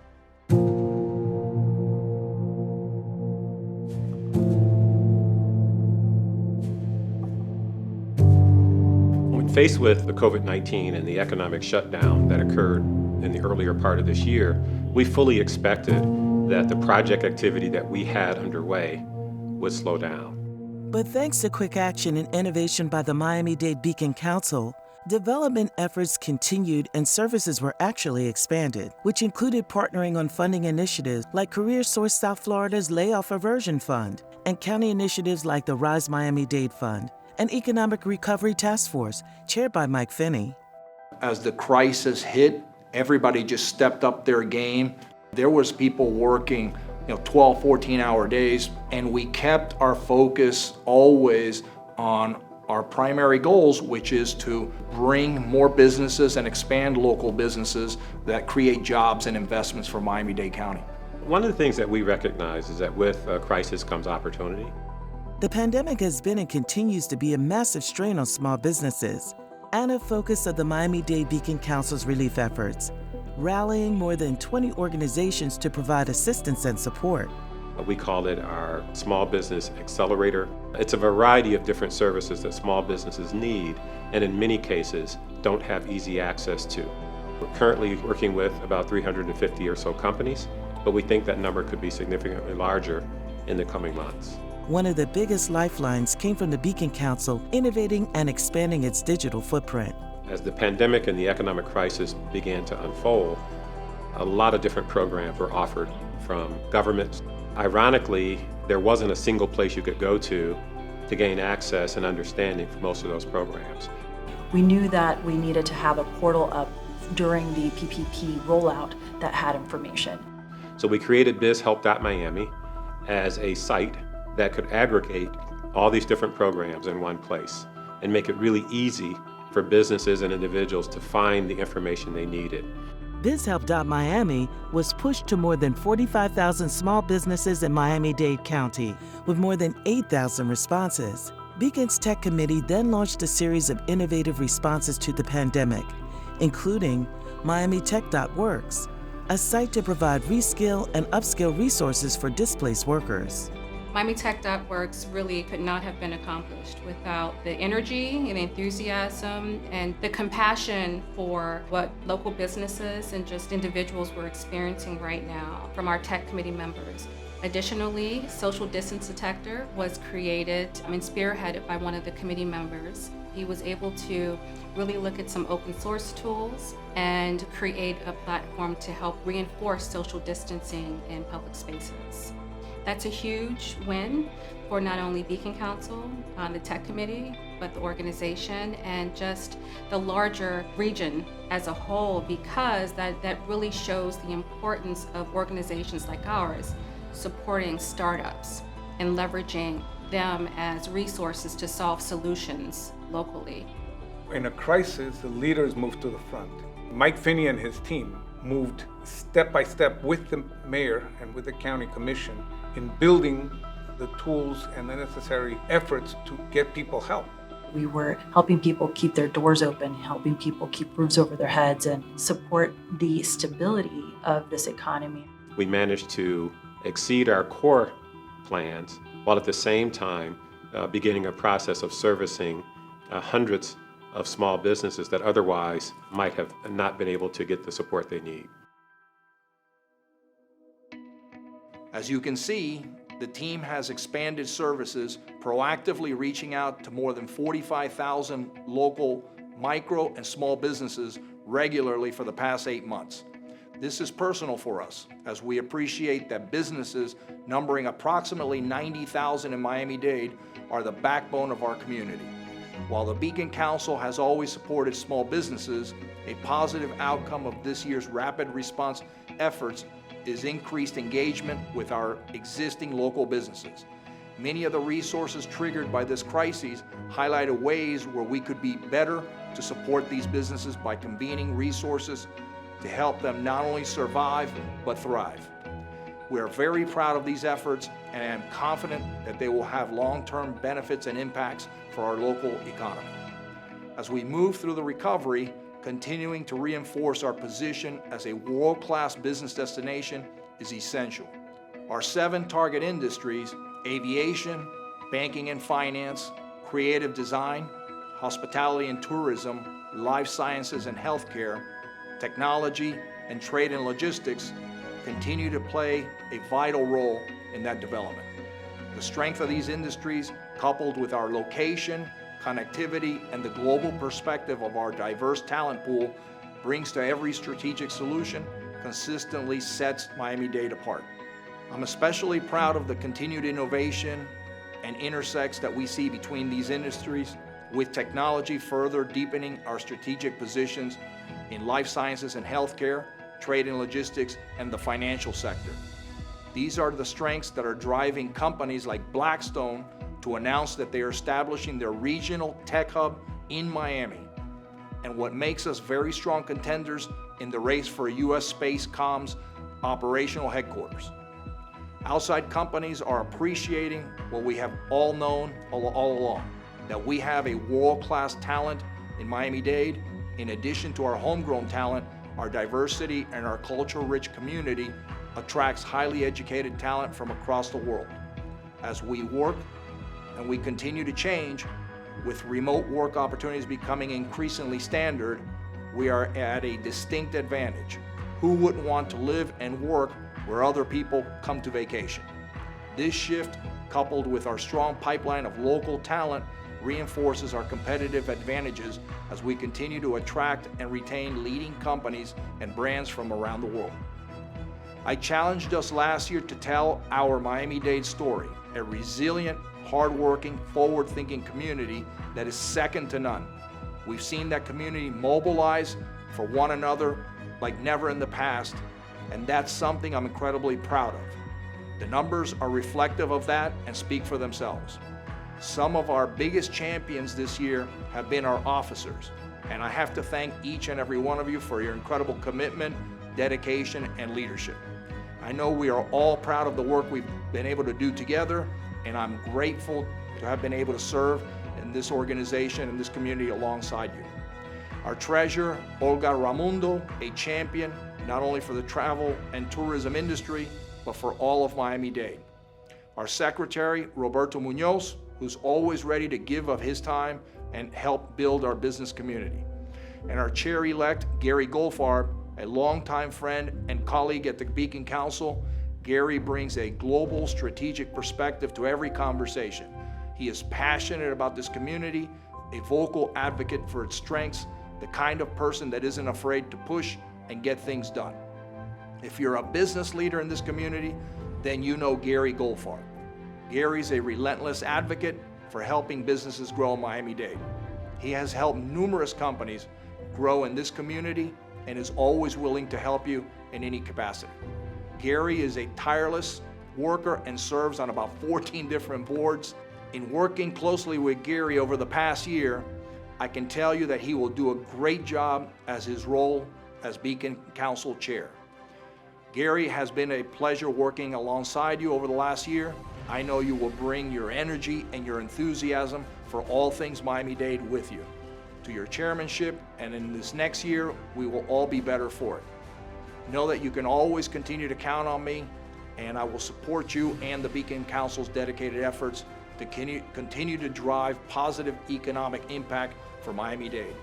When faced with the COVID-19 and the economic shutdown that occurred in the earlier part of this year, we fully expected that the project activity that we had underway would slow down. But thanks to quick action and innovation by the Miami-Dade Beacon Council, development efforts continued and services were actually expanded, which included partnering on funding initiatives like CareerSource South Florida's Layoff Aversion Fund and county initiatives like the Rise Miami-Dade Fund, an economic recovery task force chaired by Mike Finney. As the crisis hit, everybody just stepped up their game. There was people working 12, 14-hour days, and we kept our focus always on our primary goals, which is to bring more businesses and expand local businesses that create jobs and investments for Miami-Dade County. One of the things that we recognize is that with a crisis comes opportunity. The pandemic has been and continues to be a massive strain on small businesses and a focus of the Miami-Dade Beacon Council's relief efforts, rallying more than 20 organizations to provide assistance and support. We call it our Small Business Accelerator. It's a variety of different services that small businesses need and in many cases don't have easy access to. We're currently working with about 350 or so companies, but we think that number could be significantly larger in the coming months. One of the biggest lifelines came from the Beacon Council innovating and expanding its digital footprint. As the pandemic and the economic crisis began to unfold, a lot of different programs were offered from governments. Ironically, there wasn't a single place you could go to gain access and understanding for most of those programs. We knew that we needed to have a portal up during the PPP rollout that had information. So we created bizhelp.miami as a site that could aggregate all these different programs in one place and make it really easy for businesses and individuals to find the information they needed. BizHelp.Miami was pushed to more than 45,000 small businesses in Miami-Dade County, with more than 8,000 responses. Beacon's Tech Committee then launched a series of innovative responses to the pandemic, including MiamiTech.Works, a site to provide reskill and upskill resources for displaced workers. MiamiTech.Works really could not have been accomplished without the energy and enthusiasm and the compassion for what local businesses and just individuals were experiencing right now from our tech committee members. Additionally, Social Distance Detector was created and spearheaded by one of the committee members. He was able to really look at some open source tools and create a platform to help reinforce social distancing in public spaces. That's a huge win for not only Beacon Council, the Tech Committee, but the organization and just the larger region as a whole, because that really shows the importance of organizations like ours supporting startups and leveraging them as resources to solve solutions locally. In a crisis, the leaders move to the front. Mike Finney and his team moved step by step with the mayor and with the county commission in building the tools and the necessary efforts to get people help. We were helping people keep their doors open, helping people keep roofs over their heads, and support the stability of this economy. We managed to exceed our core plans while at the same time beginning a process of servicing hundreds of small businesses that otherwise might have not been able to get the support they need. As you can see, the team has expanded services, proactively reaching out to more than 45,000 local micro and small businesses regularly for the past 8 months. This is personal for us, as we appreciate that businesses numbering approximately 90,000 in Miami-Dade are the backbone of our community. While the Beacon Council has always supported small businesses, a positive outcome of this year's rapid response efforts is increased engagement with our existing local businesses. Many of the resources triggered by this crisis highlighted ways where we could be better to support these businesses by convening resources to help them not only survive, but thrive. We are very proud of these efforts, and I am confident that they will have long-term benefits and impacts for our local economy. As we move through the recovery, continuing to reinforce our position as a world-class business destination is essential. Our 7 target industries, aviation, banking and finance, creative design, hospitality and tourism, life sciences and healthcare, technology, and trade and logistics, continue to play a vital role in that development. The strength of these industries, coupled with our location, connectivity, and the global perspective of our diverse talent pool, brings to every strategic solution, consistently sets Miami-Dade apart. I'm especially proud of the continued innovation and intersects that we see between these industries, with technology further deepening our strategic positions in life sciences and healthcare, trade and logistics, and the financial sector. These are the strengths that are driving companies like Blackstone to announce that they are establishing their regional tech hub in Miami, and what makes us very strong contenders in the race for U.S. Space Com's operational headquarters. Outside companies are appreciating what we have all known all along, that we have a world-class talent in Miami-Dade. In addition to our homegrown talent, our diversity and our culture-rich community attracts highly educated talent from across the world. As we work and we continue to change, with remote work opportunities becoming increasingly standard, we are at a distinct advantage. Who wouldn't want to live and work where other people come to vacation? This shift, coupled with our strong pipeline of local talent, reinforces our competitive advantages as we continue to attract and retain leading companies and brands from around the world. I challenged us last year to tell our Miami-Dade story, a resilient, hardworking, forward-thinking community that is second to none. We've seen that community mobilize for one another like never in the past, and that's something I'm incredibly proud of. The numbers are reflective of that and speak for themselves. Some of our biggest champions this year have been our officers, and I have to thank each and every one of you for your incredible commitment, dedication, and leadership. I know we are all proud of the work we've been able to do together, and I'm grateful to have been able to serve in this organization and this community alongside you. Our treasurer, Olga Ramundo, a champion not only for the travel and tourism industry, but for all of Miami-Dade. Our secretary, Roberto Munoz, who's always ready to give of his time and help build our business community. And our chair-elect, Gary Goldfarb, a longtime friend and colleague at the Beacon Council. Gary brings a global strategic perspective to every conversation. He is passionate about this community, a vocal advocate for its strengths, the kind of person that isn't afraid to push and get things done. If you're a business leader in this community, then you know Gary Goldfarb. Gary's a relentless advocate for helping businesses grow in Miami-Dade. He has helped numerous companies grow in this community and is always willing to help you in any capacity. Gary is a tireless worker and serves on about 14 different boards. In working closely with Gary over the past year, I can tell you that he will do a great job as his role as Beacon Council Chair. Gary, has been a pleasure working alongside you over the last year. I know you will bring your energy and your enthusiasm for all things Miami-Dade with you to your chairmanship, and in this next year, we will all be better for it. Know that you can always continue to count on me, and I will support you and the Beacon Council's dedicated efforts to continue to drive positive economic impact for Miami-Dade.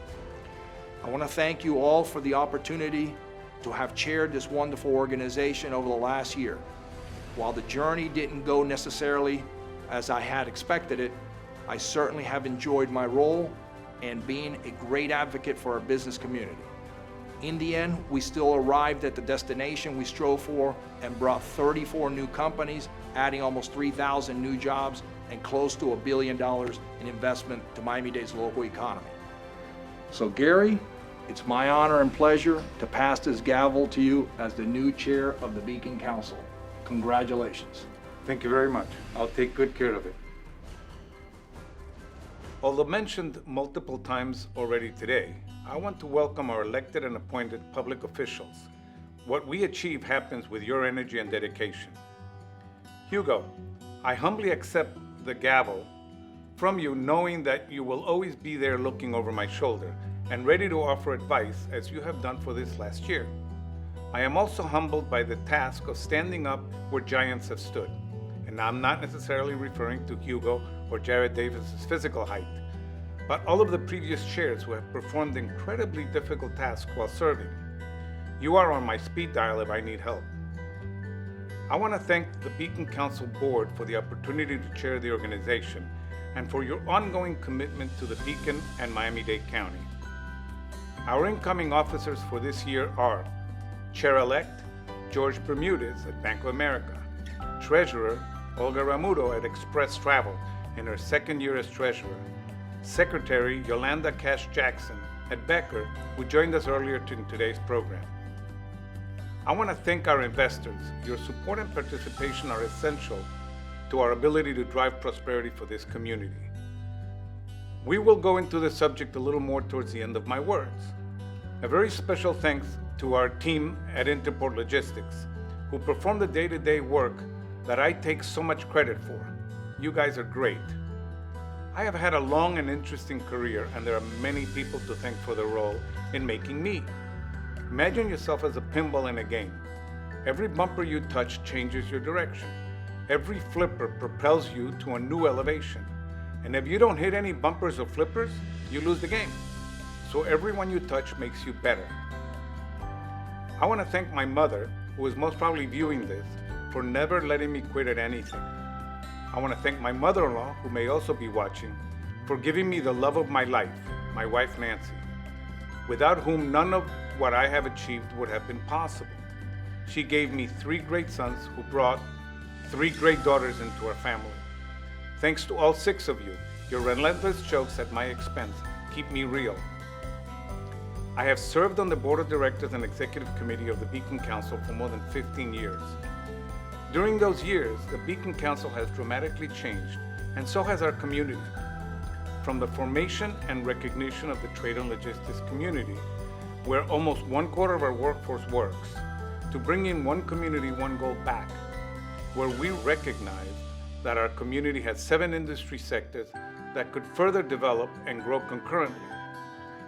I want to thank you all for the opportunity to have chaired this wonderful organization over the last year. While the journey didn't go necessarily as I had expected it, I certainly have enjoyed my role and being a great advocate for our business community. In the end, we still arrived at the destination we strove for and brought 34 new companies, adding almost 3,000 new jobs and close to $1 billion in investment to Miami-Dade's local economy. So Gary, it's my honor and pleasure to pass this gavel to you as the new chair of the Beacon Council. Congratulations. Thank you very much. I'll take good care of it. Although mentioned multiple times already today, I want to welcome our elected and appointed public officials. What we achieve happens with your energy and dedication. Hugo, I humbly accept the gavel from you, knowing that you will always be there looking over my shoulder and ready to offer advice as you have done for this last year. I am also humbled by the task of standing up where giants have stood. And I'm not necessarily referring to Hugo or Jared Davis's physical height, but all of the previous chairs who have performed incredibly difficult tasks while serving. You are on my speed dial if I need help. I want to thank the Beacon Council Board for the opportunity to chair the organization and for your ongoing commitment to the Beacon and Miami-Dade County. Our incoming officers for this year are Chair-elect George Bermudez at Bank of America, Treasurer Olga Ramudo at Express Travel in her second year as Treasurer, Secretary Yolanda Cash-Jackson at Becker, who joined us earlier in today's program. I want to thank our investors. Your support and participation are essential to our ability to drive prosperity for this community. We will go into the subject a little more towards the end of my words. A very special thanks to our team at Interport Logistics, who perform the day-to-day work that I take so much credit for. You guys are great. I have had a long and interesting career, and there are many people to thank for their role in making me. Imagine yourself as a pinball in a game. Every bumper you touch changes your direction. Every flipper propels you to a new elevation. And if you don't hit any bumpers or flippers, you lose the game. So everyone you touch makes you better. I want to thank my mother, who is most probably viewing this, for never letting me quit at anything. I want to thank my mother-in-law, who may also be watching, for giving me the love of my life, my wife Nancy, without whom none of what I have achieved would have been possible. She gave me 3 great sons who brought 3 great daughters into our family. Thanks to all 6 of you, your relentless jokes at my expense keep me real. I have served on the Board of Directors and Executive Committee of the Beacon Council for more than 15 years. During those years, the Beacon Council has dramatically changed, and so has our community. From the formation and recognition of the trade and logistics community, where almost 1/4 of our workforce works, to bringing one community, one goal back, where we recognize that our community has 7 industry sectors that could further develop and grow concurrently,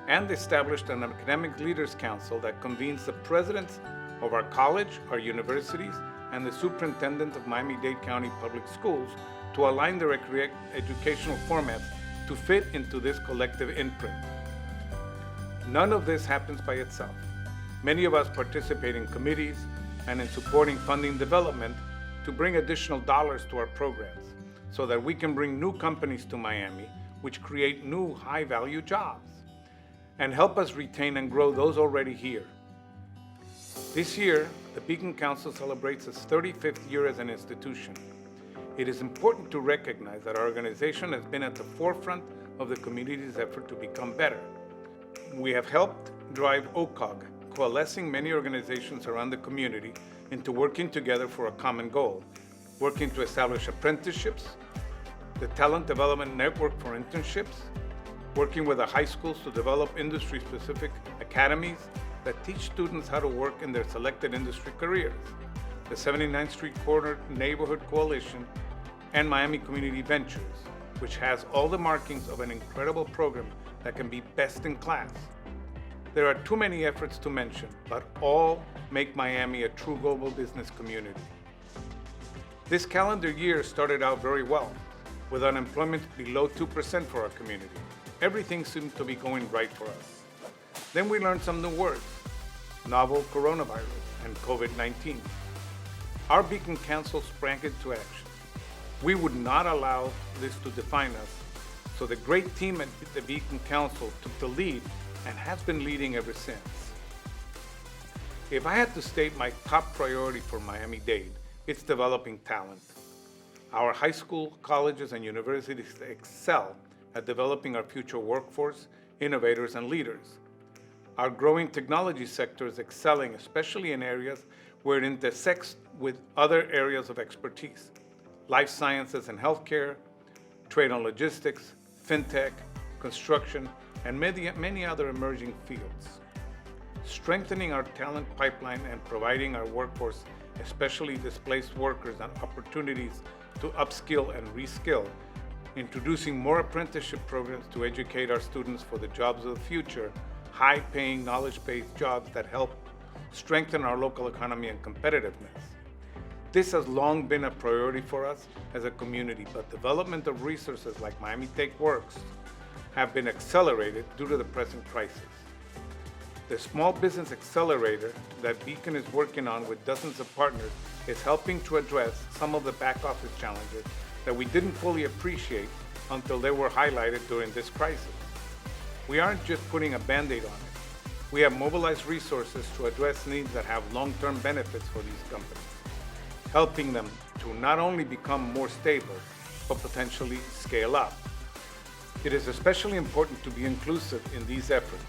and established an Academic Leaders Council that convenes the presidents of our college, our universities, and the superintendent of Miami-Dade County Public Schools to align their educational formats to fit into this collective imprint. None of this happens by itself. Many of us participate in committees and in supporting funding development to bring additional dollars to our programs so that we can bring new companies to Miami, which create new high-value jobs and help us retain and grow those already here. This year, the Beacon Council celebrates its 35th year as an institution. It is important to recognize that our organization has been at the forefront of the community's effort to become better. We have helped drive OCOG, coalescing many organizations around the community into working together for a common goal, working to establish apprenticeships, the Talent Development Network for internships, working with the high schools to develop industry-specific academies that teach students how to work in their selected industry careers, the 79th Street Corner Neighborhood Coalition, and Miami Community Ventures, which has all the markings of an incredible program that can be best in class. There are too many efforts to mention, but all make Miami a true global business community. This calendar year started out very well, with unemployment below 2% for our community. Everything seemed to be going right for us. Then we learned some new words: novel coronavirus and COVID-19. Our Beacon Council sprang into action. We would not allow this to define us, So the great team at the Beacon Council took the lead and has been leading ever since. If I had to state my top priority for Miami-Dade, it's developing talent. Our high school, colleges, and universities excel at developing our future workforce, innovators, and leaders. Our growing technology sector is excelling, especially in areas where it intersects with other areas of expertise: life sciences and healthcare, trade and logistics, fintech, construction, and many other emerging fields. Strengthening our talent pipeline and providing our workforce, especially displaced workers, and opportunities to upskill and reskill, introducing more apprenticeship programs to educate our students for the jobs of the future, high-paying, knowledge-based jobs that help strengthen our local economy and competitiveness. This has long been a priority for us as a community, but development of resources like Miami Tech Works have been accelerated due to the present crisis. The Small Business Accelerator that Beacon is working on with dozens of partners is helping to address some of the back office challenges that we didn't fully appreciate until they were highlighted during this crisis. We aren't just putting a Band-Aid on it. We have mobilized resources to address needs that have long-term benefits for these companies, helping them to not only become more stable, but potentially scale up. It is especially important to be inclusive in these efforts,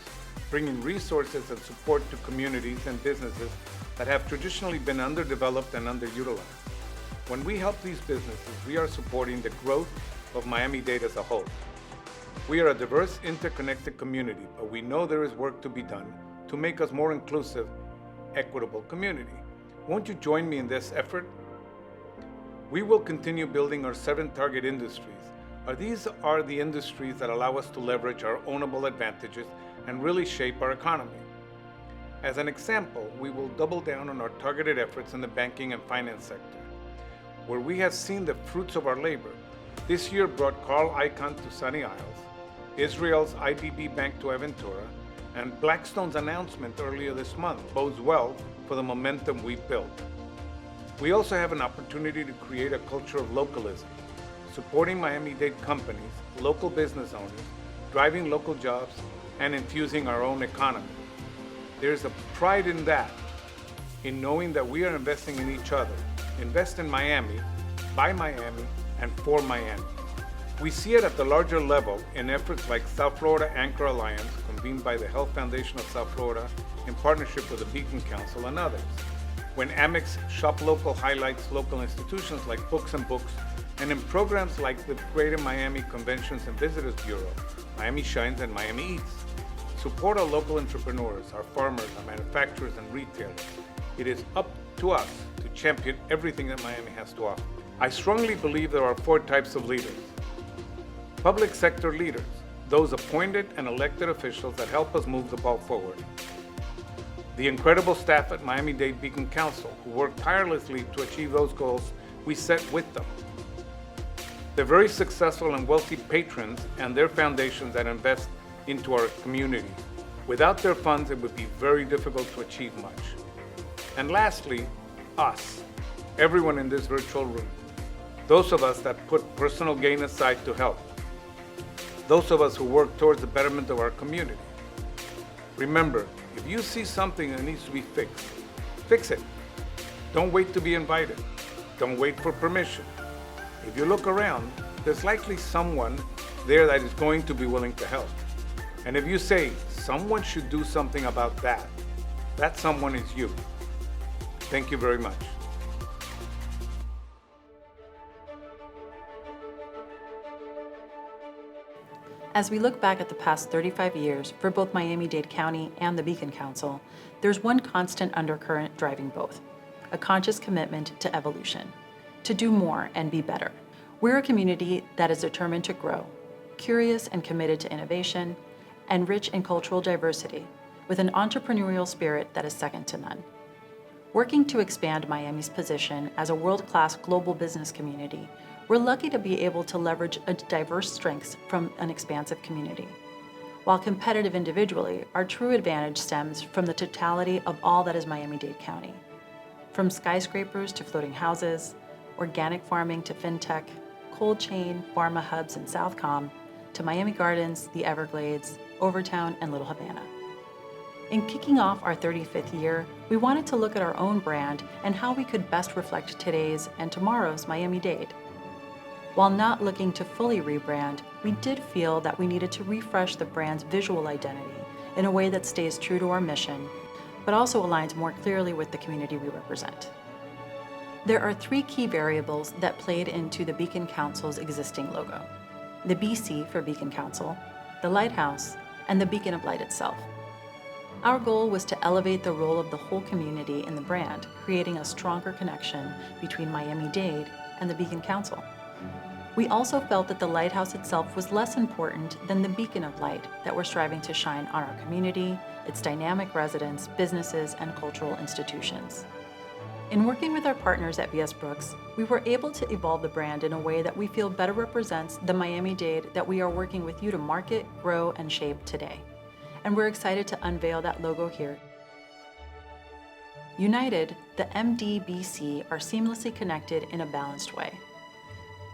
bringing resources and support to communities and businesses that have traditionally been underdeveloped and underutilized. When we help these businesses, we are supporting the growth of Miami-Dade as a whole. We are a diverse, interconnected community, but we know there is work to be done to make us more inclusive, equitable community. Won't you join me in this effort? We will continue building our 7 target industries. These are the industries that allow us to leverage our ownable advantages and really shape our economy. As an example, we will double down on our targeted efforts in the banking and finance sector, where we have seen the fruits of our labor. This year brought Carl Icahn to Sunny Isles, Israel's IDB Bank to Aventura, and Blackstone's announcement earlier this month bodes well for the momentum we built. We also have an opportunity to create a culture of localism, supporting Miami-Dade companies, local business owners, driving local jobs, and infusing our own economy. There's a pride in that, in knowing that we are investing in each other. Invest in Miami, by Miami, and for Miami. We see it at the larger level in efforts like South Florida Anchor Alliance, convened by the Health Foundation of South Florida in partnership with the Beacon Council and others. When Amex Shop Local highlights local institutions like Books and Books, and in programs like the Greater Miami Conventions and Visitors Bureau, Miami Shines and Miami Eats. Support our local entrepreneurs, our farmers, our manufacturers, and retailers. It is up to us to champion everything that Miami has to offer. I strongly believe there are 4 types of leaders. Public sector leaders, those appointed and elected officials that help us move the ball forward. The incredible staff at Miami-Dade Beacon Council who work tirelessly to achieve those goals we set with them. The very successful and wealthy patrons and their foundations that invest into our community. Without their funds, it would be very difficult to achieve much. And lastly, us, everyone in this virtual room. Those of us that put personal gain aside to help. Those of us who work towards the betterment of our community. Remember, if you see something that needs to be fixed, fix it. Don't wait to be invited. Don't wait for permission. If you look around, there's likely someone there that is going to be willing to help. And if you say, someone should do something about that, that someone is you. Thank you very much. As we look back at the past 35 years for both Miami-Dade County and the Beacon Council, there's one constant undercurrent driving both: a conscious commitment to evolution, to do more and be better. We're a community that is determined to grow, curious and committed to innovation, and rich in cultural diversity, with an entrepreneurial spirit that is second to none. Working to expand Miami's position as a world-class global business community, we're lucky to be able to leverage a diverse strengths from an expansive community. While competitive individually, our true advantage stems from the totality of all that is Miami-Dade County. From skyscrapers to floating houses, organic farming to fintech, cold chain, pharma hubs, and Southcom, to Miami Gardens, the Everglades, Overtown, and Little Havana. In kicking off our 35th year, we wanted to look at our own brand and how we could best reflect today's and tomorrow's Miami-Dade. While not looking to fully rebrand, we did feel that we needed to refresh the brand's visual identity in a way that stays true to our mission, but also aligns more clearly with the community we represent. There are 3 key variables that played into the Beacon Council's existing logo: the BC for Beacon Council, the lighthouse, and the beacon of light itself. Our goal was to elevate the role of the whole community in the brand, creating a stronger connection between Miami-Dade and the Beacon Council. We also felt that the lighthouse itself was less important than the beacon of light that we're striving to shine on our community, its dynamic residents, businesses, and cultural institutions. In working with our partners at VS Brooks, we were able to evolve the brand in a way that we feel better represents the Miami-Dade that we are working with you to market, grow, and shape today. And we're excited to unveil that logo here. United, the MDBC are seamlessly connected in a balanced way.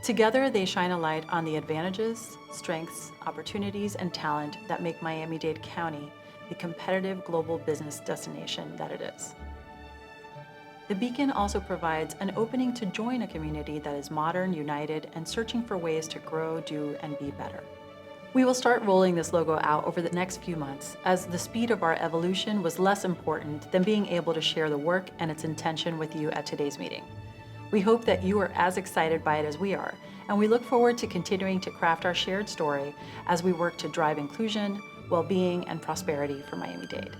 Together, they shine a light on the advantages, strengths, opportunities, and talent that make Miami-Dade County the competitive global business destination that it is. The beacon also provides an opening to join a community that is modern, united, and searching for ways to grow, do, and be better. We will start rolling this logo out over the next few months, as the speed of our evolution was less important than being able to share the work and its intention with you at today's meeting. We hope that you are as excited by it as we are, and we look forward to continuing to craft our shared story as we work to drive inclusion, well-being, and prosperity for Miami-Dade.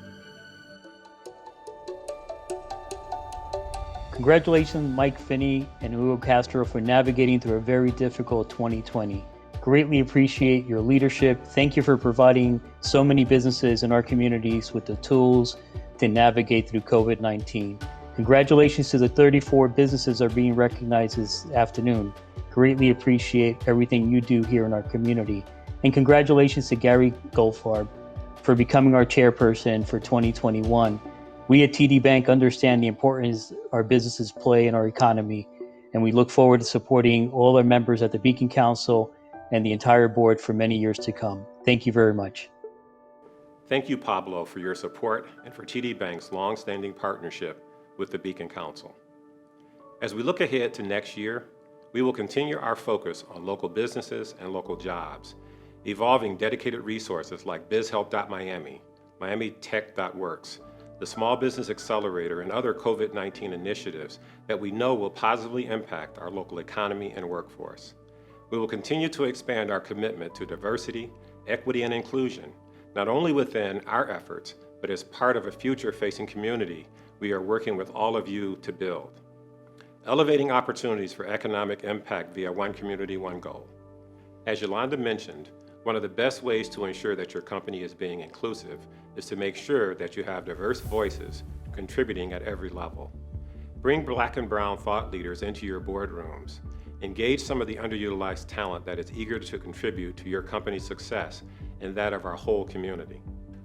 Congratulations, Mike Finney and Hugo Castro, for navigating through a very difficult 2020. Greatly appreciate your leadership. Thank you for providing so many businesses in our communities with the tools to navigate through COVID-19. Congratulations to the 34 businesses that are being recognized this afternoon. Greatly appreciate everything you do here in our community. And congratulations to Gary Goldfarb for becoming our chairperson for 2021. We at TD Bank understand the importance our businesses play in our economy, and we look forward to supporting all our members at the Beacon Council and the entire board for many years to come. Thank you very much. Thank you, Pablo, for your support and for TD Bank's long-standing partnership with the Beacon Council. As we look ahead to next year, we will continue our focus on local businesses and local jobs, evolving dedicated resources like BizHelp.Miami, MiamiTech.Works, the Small Business Accelerator, and other COVID-19 initiatives that we know will positively impact our local economy and workforce. We will continue to expand our commitment to diversity, equity, and inclusion, not only within our efforts, but as part of a future-facing community we are working with all of you to build. Elevating opportunities for economic impact via One Community, One Goal. As Yolanda mentioned, one of the best ways to ensure that your company is being inclusive is to make sure that you have diverse voices contributing at every level. Bring Black and brown thought leaders into your boardrooms. Engage some of the underutilized talent that is eager to contribute to your company's success and that of our whole community.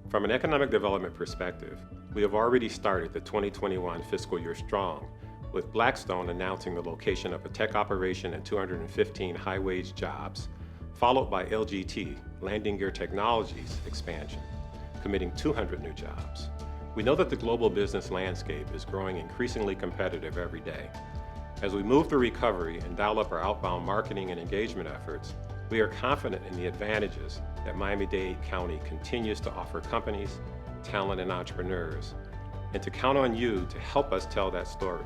From an economic development perspective, we have already started the 2021 fiscal year strong, with Blackstone announcing the location of a tech operation and 215 high-wage jobs, followed by LGT, Landing Gear Technologies expansion, committing 200 new jobs. We know that the global business landscape is growing increasingly competitive every day. As we move through recovery and dial up our outbound marketing and engagement efforts, we are confident in the advantages that Miami-Dade County continues to offer companies, talent, and entrepreneurs, and to count on you to help us tell that story.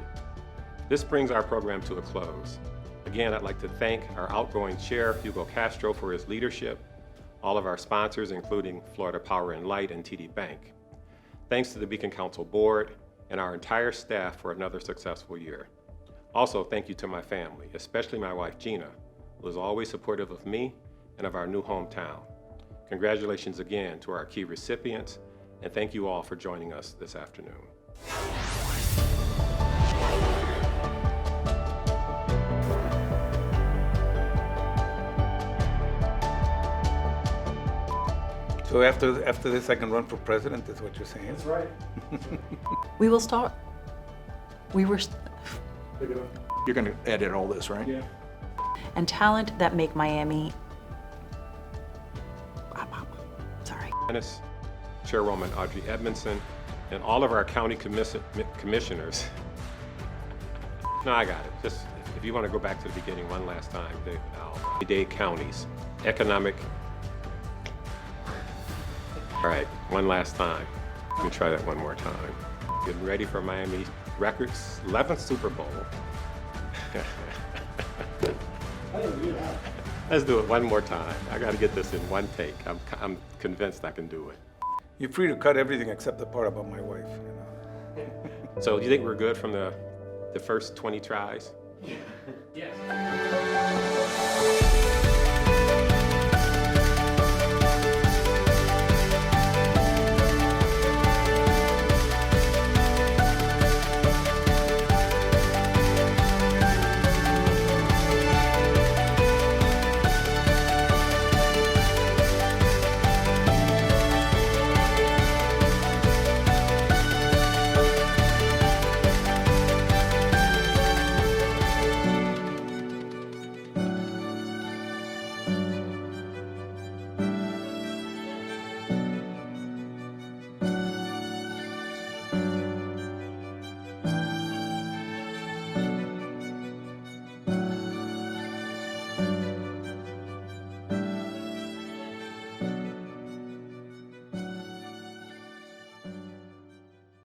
This brings our program to a close. Again, I'd like to thank our outgoing chair, Hugo Castro, for his leadership, all of our sponsors, including Florida Power and Light and TD Bank. Thanks to the Beacon Council Board and our entire staff for another successful year. Also, thank you to my family, especially my wife, Gina, who is always supportive of me and of our new hometown. Congratulations again to our key recipients, and thank you all for joining us this afternoon. So after this, I can run for president, is what you're saying? That's right. We will start. You're going to edit all this, right? Yeah. And talent that make Miami. Gimenez, Chairwoman Audrey Edmondson, and all of our county commissioners. No, I got it. Just, if you want to go back to the beginning one last time, the Miami-Dade counties, economic. All right, one last time. Let me try that one more time. Getting ready for Miami Records' 11th Super Bowl. Let's do it one more time. I got to get this in one take. I'm convinced I can do it. You're free to cut everything except the part about my wife. So do you think we're good from the first 20 tries? Yes.